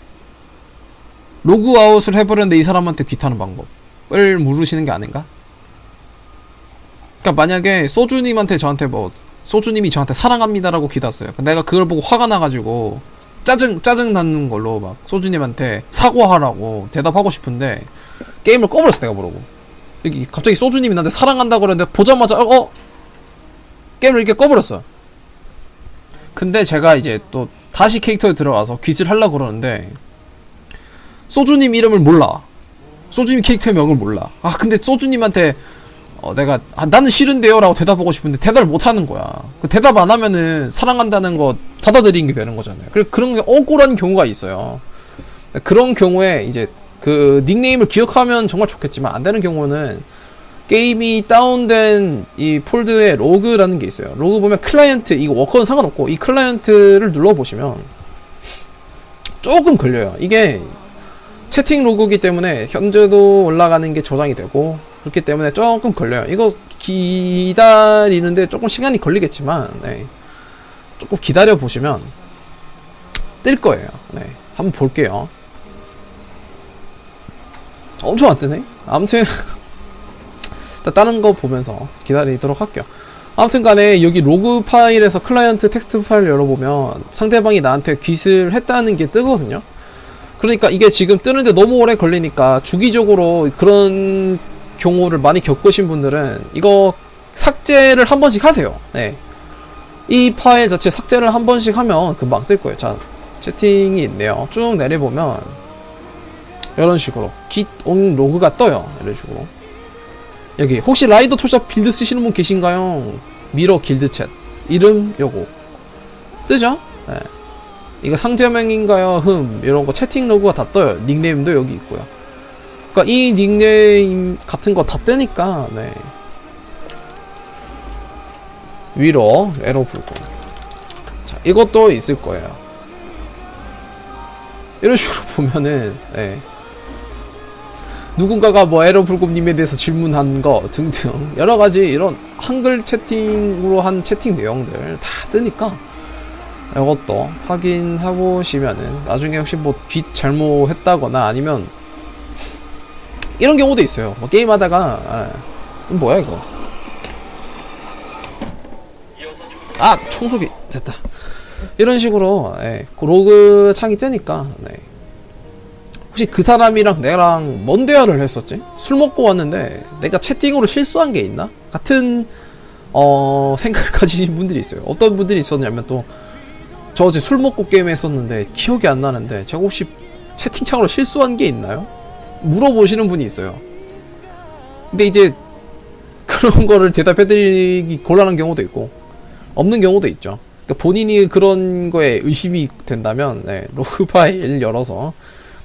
Speaker 1: 로그아웃을 해버렸는데 이 사람한테 귀타는 방법을 물으시는 게 아닌가? 그러니까 만약에 소주님한테 저한테 뭐 소주님이 저한테 사랑합니다라고 기다렸어요. 내가 그걸 보고 화가 나가지고 짜증 나는 걸로 막 소주님한테 사과하라고 대답하고 싶은데 게임을 꺼버렸어. 내가 모르고 여기 갑자기 소주님이 나한테 사랑한다고 그러는데 보자마자 게임을 이렇게 꺼버렸어. 근데 제가 이제 또 다시 캐릭터에 들어가서 귓을 하려고 그러는데 소주님 이름을 몰라. 소주님 캐릭터의 명을 몰라. 근데 소주님한테 내가 나는 싫은데요 라고 대답하고 싶은데 대답을 못하는 거야. 그 대답 안 하면은 사랑한다는 거 받아들이는 게 되는 거잖아요. 그래서 그런 게 억울한 경우가 있어요. 그런 경우에 이제 그 닉네임을 기억하면 정말 좋겠지만 안 되는 경우는 게임이 다운된 이 폴드에 로그라는 게 있어요. 로그 보면 클라이언트, 이거 워커는 상관없고 이 클라이언트를 눌러보시면 조금 걸려요. 이게 채팅 로그이기 때문에 현재도 올라가는 게 저장이 되고 그렇기 때문에 조금 걸려요. 이거 기다리는데 조금 시간이 걸리겠지만 네. 조금 기다려 보시면 뜰 거예요. 네. 한번 볼게요. 엄청 안 뜨네. 아무튼 다른 거 보면서 기다리도록 할게요. 아무튼 간에 여기 로그 파일에서 클라이언트 텍스트 파일을 열어보면 상대방이 나한테 귓을 했다는 게 뜨거든요. 그러니까 이게 지금 뜨는데 너무 오래 걸리니까 주기적으로 그런 경우를 많이 겪으신 분들은 이거 삭제를 한 번씩 하세요. 네. 이 파일 자체 삭제를 한 번씩 하면 금방 뜰 거예요. 자, 채팅이 있네요. 쭉 내려보면 이런 식으로 git on log가 떠요. 이런 식으로. 여기 혹시 라이더 토샵 빌드 쓰시는 분 계신가요? 미러 길드 챗 이름 요거 뜨죠? 네. 이거 상점명인가요? 이런 거 채팅 로그가 다 떠요. 닉네임도 여기 있고요. 그러니까 이 닉네임 같은 거 다 뜨니까 네. 위로 에러 불고 자 이것도 있을 거예요. 이런 식으로 보면은 네. 누군가가 뭐 에러 불곰님에 대해서 질문한 거 등등 여러가지 이런 한글 채팅으로 한 채팅 내용들 다 뜨니까 이것도 확인해 보시면은 나중에 혹시 뭐 귓 잘못했다거나 아니면 이런 경우도 있어요. 뭐 게임하다가 뭐야 이거 청소기 됐다. 이런 식으로 그 로그 창이 뜨니까 네. 혹시 그 사람이랑 내랑 뭔 대화를 했었지? 술 먹고 왔는데 내가 채팅으로 실수한 게 있나? 같은 생각을 가지신 분들이 있어요. 어떤 분들이 있었냐면 또 저 어제 술 먹고 게임 했었는데 기억이 안 나는데 제가 혹시 채팅창으로 실수한 게 있나요? 물어보시는 분이 있어요. 근데 이제 그런 거를 대답해드리기 곤란한 경우도 있고 없는 경우도 있죠. 그러니까 본인이 그런 거에 의심이 된다면 네, 로그 파일 열어서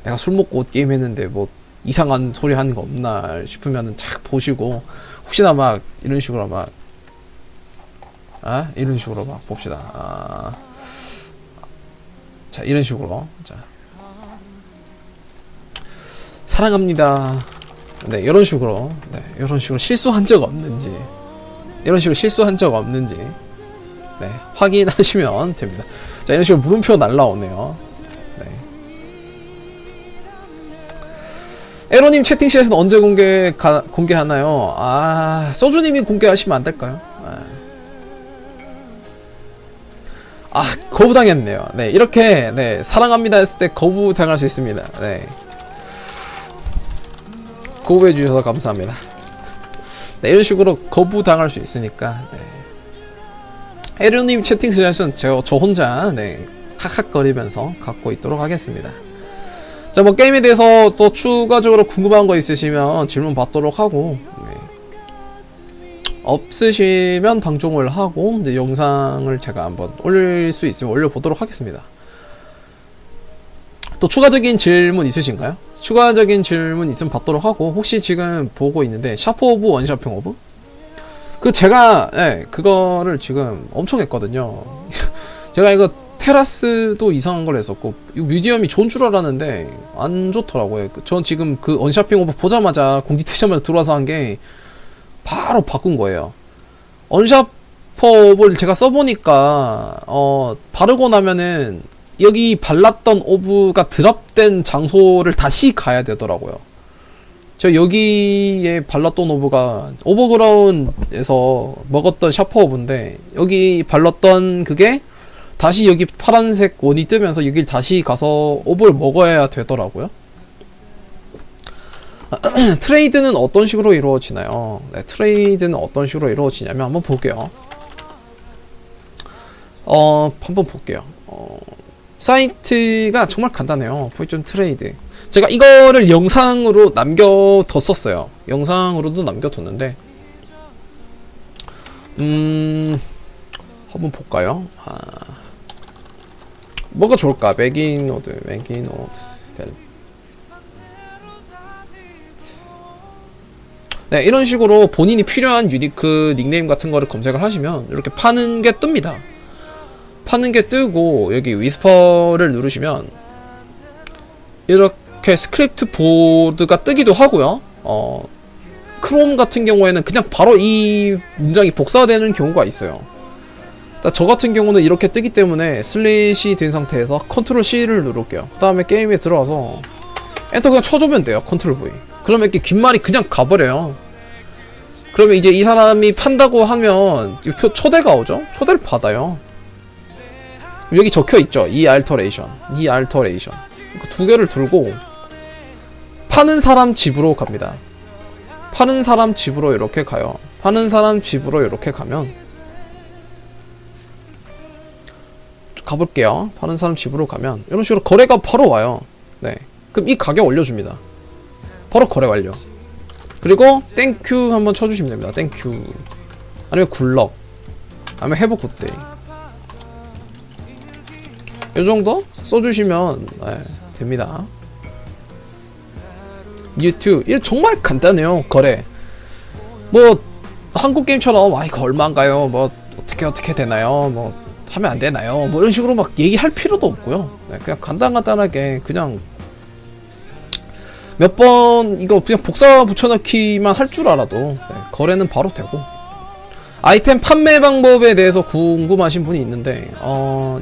Speaker 1: 내가 술 먹고 게임 했는데 뭐 이상한 소리 하는 거 없나 싶으면은 착 보시고 혹시나 막 이런 식으로 막 이런 식으로 막 봅시다. 자 이런 식으로 자 사랑합니다. 네, 이런 식으로, 네, 이런 식으로 실수한 적 없는지, 네, 확인하시면 됩니다. 자, 이런 식으로 물음표 날라오네요. 네. 에로님 채팅실에서는 언제 공개하나요? 아, 소주님이 공개하시면 안 될까요? 거부당했네요. 네, 이렇게, 네, 사랑합니다 했을 때 거부당할 수 있습니다. 네. 거부해주셔서 감사합니다. 네, 이런 식으로 거부당할 수 있으니까, 네. 에르님 채팅실에서는 저 혼자, 네, 학학거리면서 갖고 있도록 하겠습니다. 자, 뭐, 게임에 대해서 또 추가적으로 궁금한 거 있으시면 질문 받도록 하고, 네. 없으시면 방종을 하고, 이제 영상을 제가 한번 올릴 수 있으면 올려보도록 하겠습니다. 또 추가적인 질문 있으신가요? 추가적인 질문 있으면 받도록 하고, 혹시 지금 보고 있는데 샤프 오브 원샤핑 오브? 제가 그거를 지금 엄청 했거든요. 제가 이거 테라스도 이상한 걸 했었고, 이 뮤지엄이 좋은 줄 알았는데 안 좋더라고요. 전 지금 그 언샤핑 오브 보자마자 공지 뜨자마자 들어와서 한 게 바로 바꾼 거예요. 언샤퍼를 제가 써보니까 바르고 나면은 여기 발랐던 오브가 드랍된 장소를 다시 가야 되더라고요. 저 여기에 발랐던 오브가 오버그라운드에서 먹었던 샤퍼 오브인데, 여기 발랐던 그게 다시 여기 파란색 원이 뜨면서 여길 다시 가서 오브를 먹어야 되더라고요. 트레이드는 어떤 식으로 이루어지나요? 네, 트레이드는 어떤 식으로 이루어지냐면 한번 볼게요. 한번 볼게요. 사이트가 정말 간단해요. 포지션 트레이드. 제가 이거를 영상으로 남겨뒀었어요. 영상으로도 남겨뒀는데, 한번 볼까요? 뭐가 좋을까? 매기노드. 네, 이런 식으로 본인이 필요한 유니크 닉네임 같은 거를 검색을 하시면 이렇게 파는 게 뜹니다. 파는 게 뜨고, 여기 위스퍼를 누르시면 이렇게 스크립트 보드가 뜨기도 하고요. 크롬 같은 경우에는 그냥 바로 이 문장이 복사되는 경우가 있어요. 저 같은 경우는 이렇게 뜨기 때문에 슬래시 된 상태에서 컨트롤 C를 누를게요. 그 다음에 게임에 들어와서 엔터 그냥 쳐주면 돼요. 컨트롤 V. 그러면 이렇게 긴 말이 그냥 가버려요. 그러면 이제 이 사람이 판다고 하면 초대가 오죠? 초대를 받아요. 여기 적혀있죠. 이 알터레이션. 그 두 개를 들고 파는 사람 집으로 갑니다. 파는 사람 집으로 이렇게 가요. 파는 사람 집으로 이렇게 가면, 가볼게요. 파는 사람 집으로 가면 이런 식으로 거래가 바로 와요. 네, 그럼 이 가격 올려줍니다. 바로 거래 완료. 그리고 땡큐 한번 쳐주시면 됩니다. 땡큐, 아니면 굿럭, 아니면 해브 굿데이, 이 정도 써주시면 됩니다. 유튜브, 이거 정말 간단해요. 거래 뭐 한국 게임처럼 이거 얼마인가요? 뭐 어떻게 되나요? 뭐 하면 안 되나요? 뭐 이런 식으로 막 얘기할 필요도 없고요. 그냥 간단하게 그냥 몇 번 이거 그냥 복사 붙여넣기만 할 줄 알아도 거래는 바로 되고. 아이템 판매 방법에 대해서 궁금하신 분이 있는데,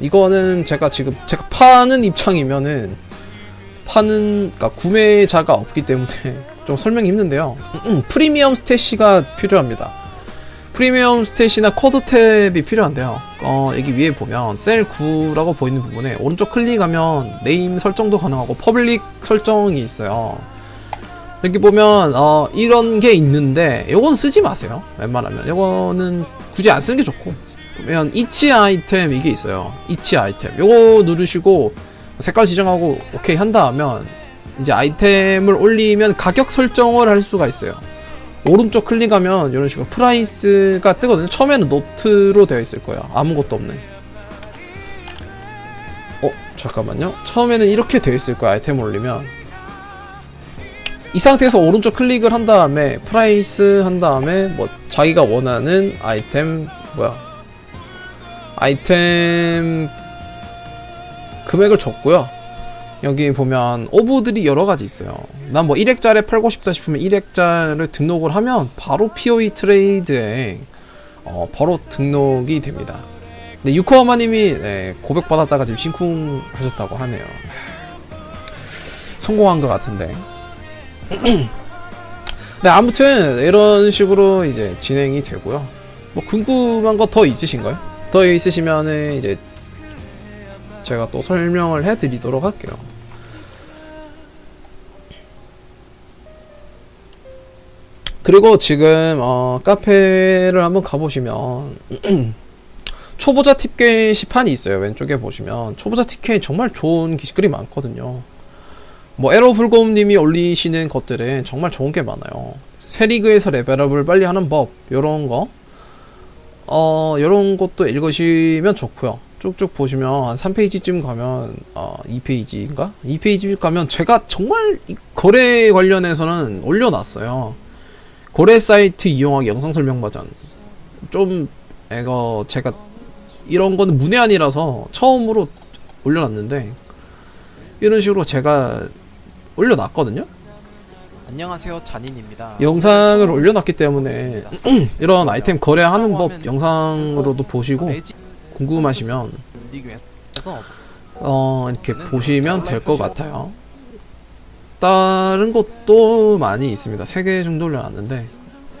Speaker 1: 이거는 제가 파는 입장이면은 그러니까 구매자가 없기 때문에 좀 설명이 힘든데요. 프리미엄 스탯이 필요합니다. 프리미엄 스탯이나 쿼드 탭이 필요한데요. 여기 위에 보면 셀 9라고 보이는 부분에 오른쪽 클릭하면 네임 설정도 가능하고 퍼블릭 설정이 있어요. 여기 보면 이런 게 있는데 요거는 쓰지 마세요. 웬만하면 요거는 굳이 안 쓰는 게 좋고, 그러면 이치 아이템 이게 있어요. 이치 아이템 요거 누르시고 색깔 지정하고 오케이 한다 하면 이제 아이템을 올리면 가격 설정을 할 수가 있어요. 오른쪽 클릭하면 이런 식으로 프라이스가 뜨거든요. 처음에는 노트로 되어 있을 거예요. 아무것도 없는. 잠깐만요. 처음에는 이렇게 되어 있을 거예요. 아이템을 올리면 이 상태에서 오른쪽 클릭을 한 다음에 프라이스 한 다음에 뭐 자기가 원하는 아이템 아이템 금액을 줬고요. 여기 보면 오브들이 여러가지 있어요. 난 뭐 1획짜리 팔고 싶다 싶으면 1획짜리를 등록을 하면 바로 POE 트레이드에 바로 등록이 됩니다. 네, 유코어마님이 고백받았다가 지금 심쿵하셨다고 하네요. 성공한 것 같은데. 네, 아무튼 이런 식으로 이제 진행이 되고요. 뭐 궁금한 거 더 있으신가요? 더 있으시면은 이제 제가 또 설명을 해드리도록 할게요. 그리고 지금 카페를 한번 가보시면 초보자 팁 게시판이 있어요. 왼쪽에 보시면 초보자 팁 게시 정말 좋은 게시글이 많거든요. 뭐 에러불곰님이 올리시는 것들은 정말 좋은 게 많아요. 새 리그에서 레벨업을 빨리 하는 법 요런 거 요런 것도 읽으시면 좋고요. 쭉쭉 보시면 한 3페이지쯤 가면 2페이지인가? 2페이지 가면 제가 정말 거래 관련해서는 올려놨어요. 거래 사이트 이용하기 영상 설명 버전. 좀 이거 제가 이런 거는 문외한이라서 처음으로 올려놨는데 이런 식으로 제가 올려놨거든요.
Speaker 2: 안녕하세요, 잔인입니다.
Speaker 1: 영상을 올려놨기 때문에 이런 아이템 거래하는 법 영상으로도 보시고 궁금하시면 이렇게 보시면 될 것 같아요. 다른 것도 많이 있습니다. 3개 정도 올려놨는데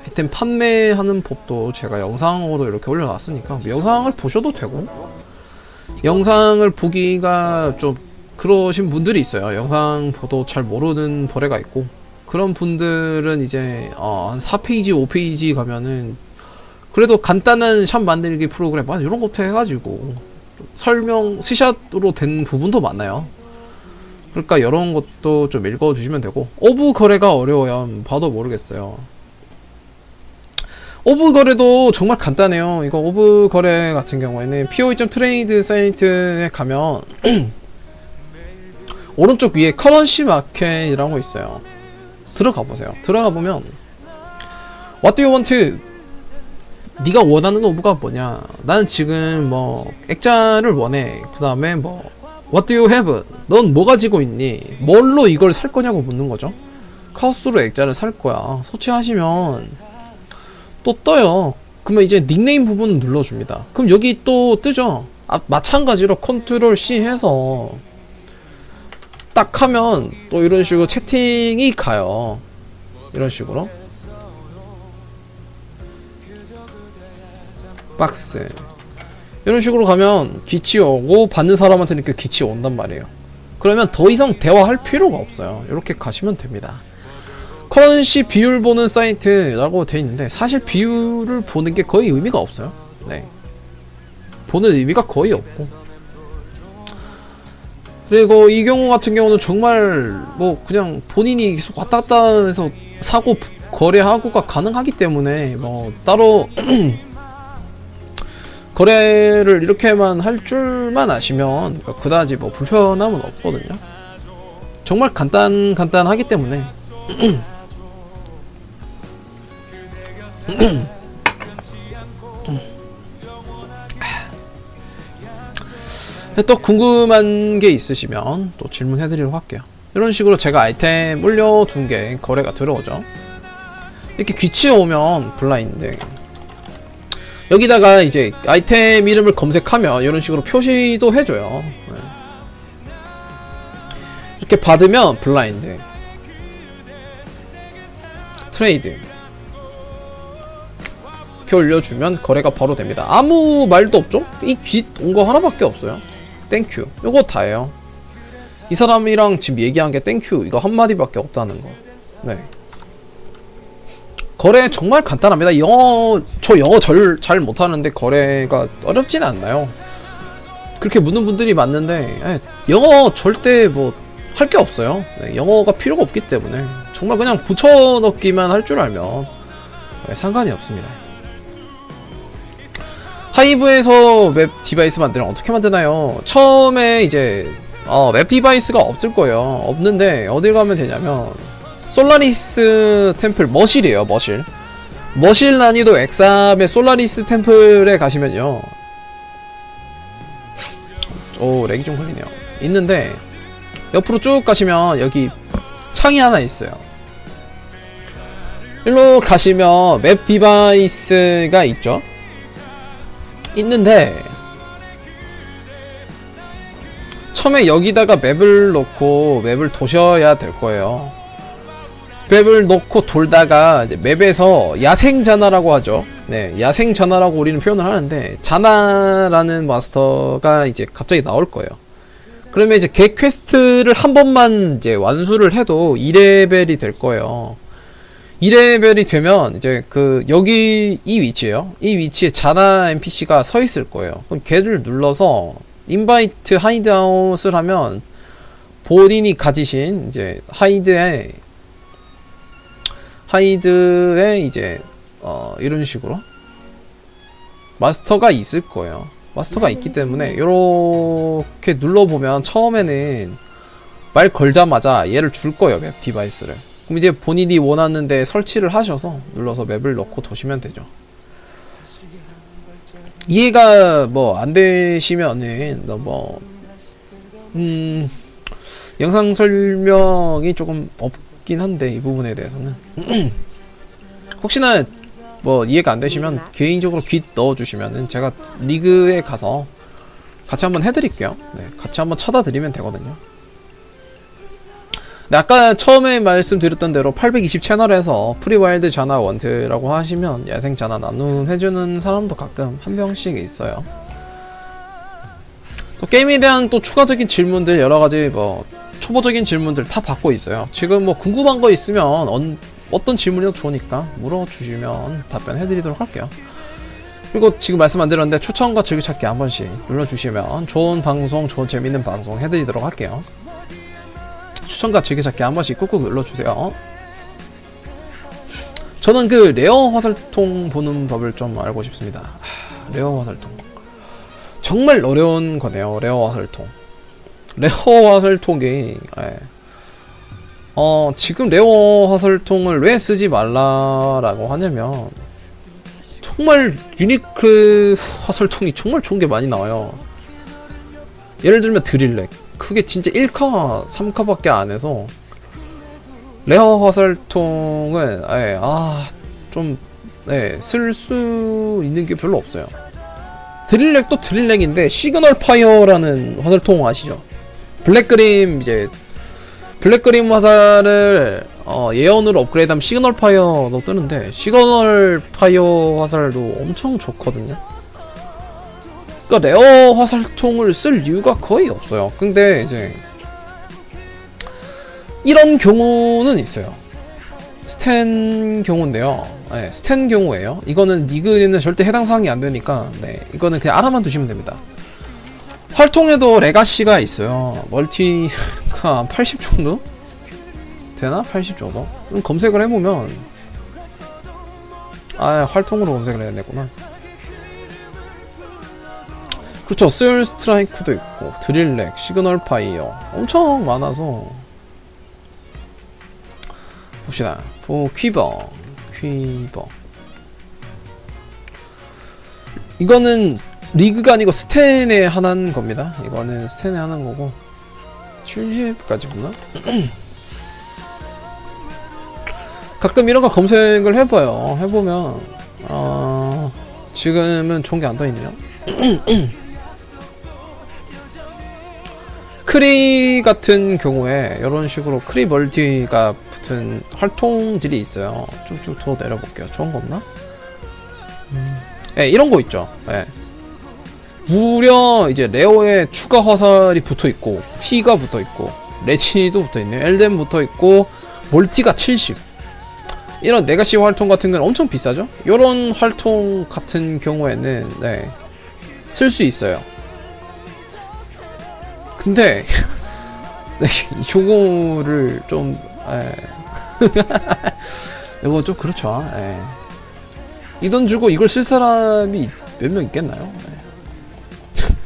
Speaker 1: 아이템 판매하는 법도 제가 영상으로 이렇게 올려놨으니까 영상을 보셔도 되고 영상을 보기가 좀 그러신 분들이 있어요. 영상 보도 잘 모르는 거래가 있고 그런 분들은 이제 한 4페이지 5페이지 가면은 그래도 간단한 샵 만들기 프로그램 이런 것도 해가지고 설명 스샷으로 된 부분도 많아요. 그러니까 이런 것도 좀 읽어주시면 되고 오브 거래가 어려워요. 봐도 모르겠어요. 오브 거래도 정말 간단해요. 이거 오브 거래 같은 경우에는 POE.트레이드 사이트에 가면 오른쪽 위에 커런시 마켓이라는 거 있어요. 들어가 보세요. 들어가 보면 What do you want? 네가 원하는 오브가 뭐냐? 나는 지금 뭐 액자를 원해. 그 다음에 뭐 What do you have? 넌 뭐 가지고 있니? 뭘로 이걸 살 거냐고 묻는 거죠. 카오스로 액자를 살 거야. 서치하시면 또 떠요. 그러면 이제 닉네임 부분 눌러줍니다. 그럼 여기 또 뜨죠. 마찬가지로 컨트롤 C 해서 딱 하면 또 이런 식으로 채팅이 가요. 이런 식으로 박스 이런 식으로 가면 기치 오고 받는 사람한테는 그 기치 온단 말이에요. 그러면 더 이상 대화할 필요가 없어요. 이렇게 가시면 됩니다. 커런시 비율 보는 사이트라고 돼 있는데 사실 비율을 보는 게 거의 의미가 없어요. 네, 보는 의미가 거의 없고 그리고 이 경우 같은 경우는 정말 뭐 그냥 본인이 계속 왔다 갔다 해서 사고 거래하고가 가능하기 때문에 뭐 따로 거래를 이렇게만 할 줄만 아시면 그다지 뭐 불편함은 없거든요. 정말 간단하기 때문에 또 궁금한 게 있으시면 또 질문해드리도록 할게요. 이런 식으로 제가 아이템 올려둔 게 거래가 들어오죠. 이렇게 귀치에 오면 블라인드 여기다가 이제 아이템 이름을 검색하면 이런 식으로 표시도 해줘요. 이렇게 받으면 블라인드 트레이드 표 올려주면 거래가 바로 됩니다. 아무 말도 없죠? 이 귀 온 거 하나밖에 없어요. 땡큐 요거 다예요. 이 사람이랑 지금 얘기한 게 땡큐 이거 한마디밖에 없다는 거. 네, 거래 정말 간단합니다. 저 영어 잘 못하는데 거래가 어렵진 않나요? 그렇게 묻는 분들이 많는데 영어 절대 뭐 할 게 없어요. 네, 영어가 필요가 없기 때문에 정말 그냥 붙여넣기만 할 줄 알면 상관이 없습니다. 하이브에서 웹 디바이스 만들면 어떻게 만드나요? 처음에 이제 웹 디바이스가 없을 거예요. 없는데 어딜 가면 되냐면 솔라리스 템플 머실이에요. 머실 난이도 X3의 솔라리스 템플에 가시면요. 오 렉이 좀 걸리네요. 있는데 옆으로 쭉 가시면 여기 창이 하나 있어요. 일로 가시면 맵 디바이스가 있죠. 있는데 처음에 여기다가 맵을 놓고 맵을 도셔야 될 거예요. 맵을 놓고 돌다가 이제 맵에서 야생 자나라고 하죠. 네, 야생 자나라고 우리는 표현을 하는데, 자나라는 마스터가 이제 갑자기 나올 거예요. 그러면 이제 걔 퀘스트를 한 번만 이제 완수를 해도 2레벨이 될 거예요. 2레벨이 되면 이제 그 여기 이 위치에요. 이 위치에 자나 NPC가 서 있을 거예요. 그럼 걔를 눌러서 인바이트 하이드아웃을 하면 본인이 가지신 이제 하이드에 이제 이런 식으로 마스터가 있을 거예요. 마스터가 있기 때문에 이렇게 눌러보면 처음에는 말 걸자마자 얘를 줄 거예요. 맵 디바이스를. 그럼 이제 본인이 원하는데 설치를 하셔서 눌러서 맵을 넣고 도시면 되죠. 이해가 뭐 안 되시면은 영상 설명이 조금 없긴 한데, 이 부분에 대해서는 혹시나 뭐 이해가 안 되시면 개인적으로 귓 넣어주시면은 제가 리그에 가서 같이 한번 해드릴게요. 네, 같이 한번 찾아드리면 되거든요. 네, 아까 처음에 말씀드렸던 대로 820 채널에서 프리와일드 자나 원트라고 하시면 야생 자나 나눔해주는 사람도 가끔 한 명씩 있어요. 또 게임에 대한 또 추가적인 질문들, 여러가지 뭐 초보적인 질문들 다 받고 있어요. 지금 뭐 궁금한 거 있으면 어떤 질문이도 좋으니까 물어주시면 답변해드리도록 할게요. 그리고 지금 말씀 안 드렸는데 추천과 즐겨찾기 한 번씩 눌러주시면 좋은 방송, 좋은 재밌는 방송 해드리도록 할게요. 추천과 즐겨찾기 한 번씩 꾹꾹 눌러주세요. 저는 그 레어 화살통 보는 법을 좀 알고 싶습니다. 레어 화살통 정말 어려운 거네요. 레어 화살통. 레어 화살통이 지금 레어 화살통을 왜 쓰지 말라라고 하냐면, 정말 유니크 화살통이 정말 좋은 게 많이 나와요. 예를 들면 드릴렉, 그게 진짜 1카, 3카밖에 안 해서 레어 화살통은 쓸 수 있는 게 별로 없어요. 드릴렉도 드릴렉인데 시그널 파이어라는 화살통 아시죠? 블랙그림 화살을 예언으로 업그레이드하면 시그널 파이어도 뜨는데, 시그널 파이어 화살도 엄청 좋거든요. 그러니까 레어 화살통을 쓸 이유가 거의 없어요. 근데 이제 이런 경우는 있어요. 스탠 경우인데요. 네, 스탠 경우에요. 이거는 리그에는 절대 해당 사항이 안 되니까, 네, 이거는 그냥 알아만 두시면 됩니다. 활통에도 레가시가 있어요. 멀티가 80 정도? 되나? 80 정도? 그럼 검색을 해보면, 활통으로 검색을 해야 되구나. 그렇죠. 스열 스트라이크도 있고, 드릴렉, 시그널 파이어 엄청 많아서. 봅시다. 퀴버. 이거는 리그가 아니고 스탠에 하는 겁니다. 이거는 스탠에 하는 거고 70까지 보나? 가끔 이런 거 검색을 해봐요. 해보면 지금은 좋은 게 안 떠있네요. 크리 같은 경우에 이런 식으로 크리 멀티가 붙은 활통들이 있어요. 쭉쭉 더 내려볼게요. 좋은 거 없나? 네, 이런 거 있죠. 네. 무려 이제 레어에 추가 화살이 붙어 있고, 피가 붙어 있고, 레치도 붙어 있네요. 엘덴 붙어 있고, 멀티가 70. 이런 네가시 활통 같은 건 엄청 비싸죠? 이런 활통 같은 경우에는 네, 쓸 수 있어요. 근데 네, 요거를 좀 이거 좀 그렇죠. 이 돈 주고 이걸 쓸 사람이 몇 명 있겠나요?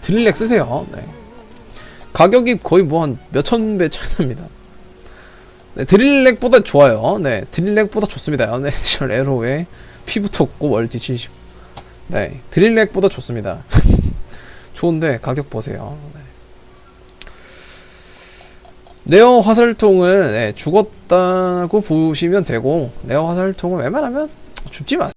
Speaker 1: 드릴렉 쓰세요. 네. 가격이 거의 뭐 한 몇천 배 차이 납니다. 네, 드릴렉보다 좋아요. 네, 드릴렉보다 좋습니다. 네, 에로에 피 붙었고 월티 70. 네, 드릴렉보다 좋습니다. 좋은데 가격 보세요. 네. 레어 화살통은 죽었다고 보시면 되고, 레어 화살통은 웬만하면 죽지 마세요.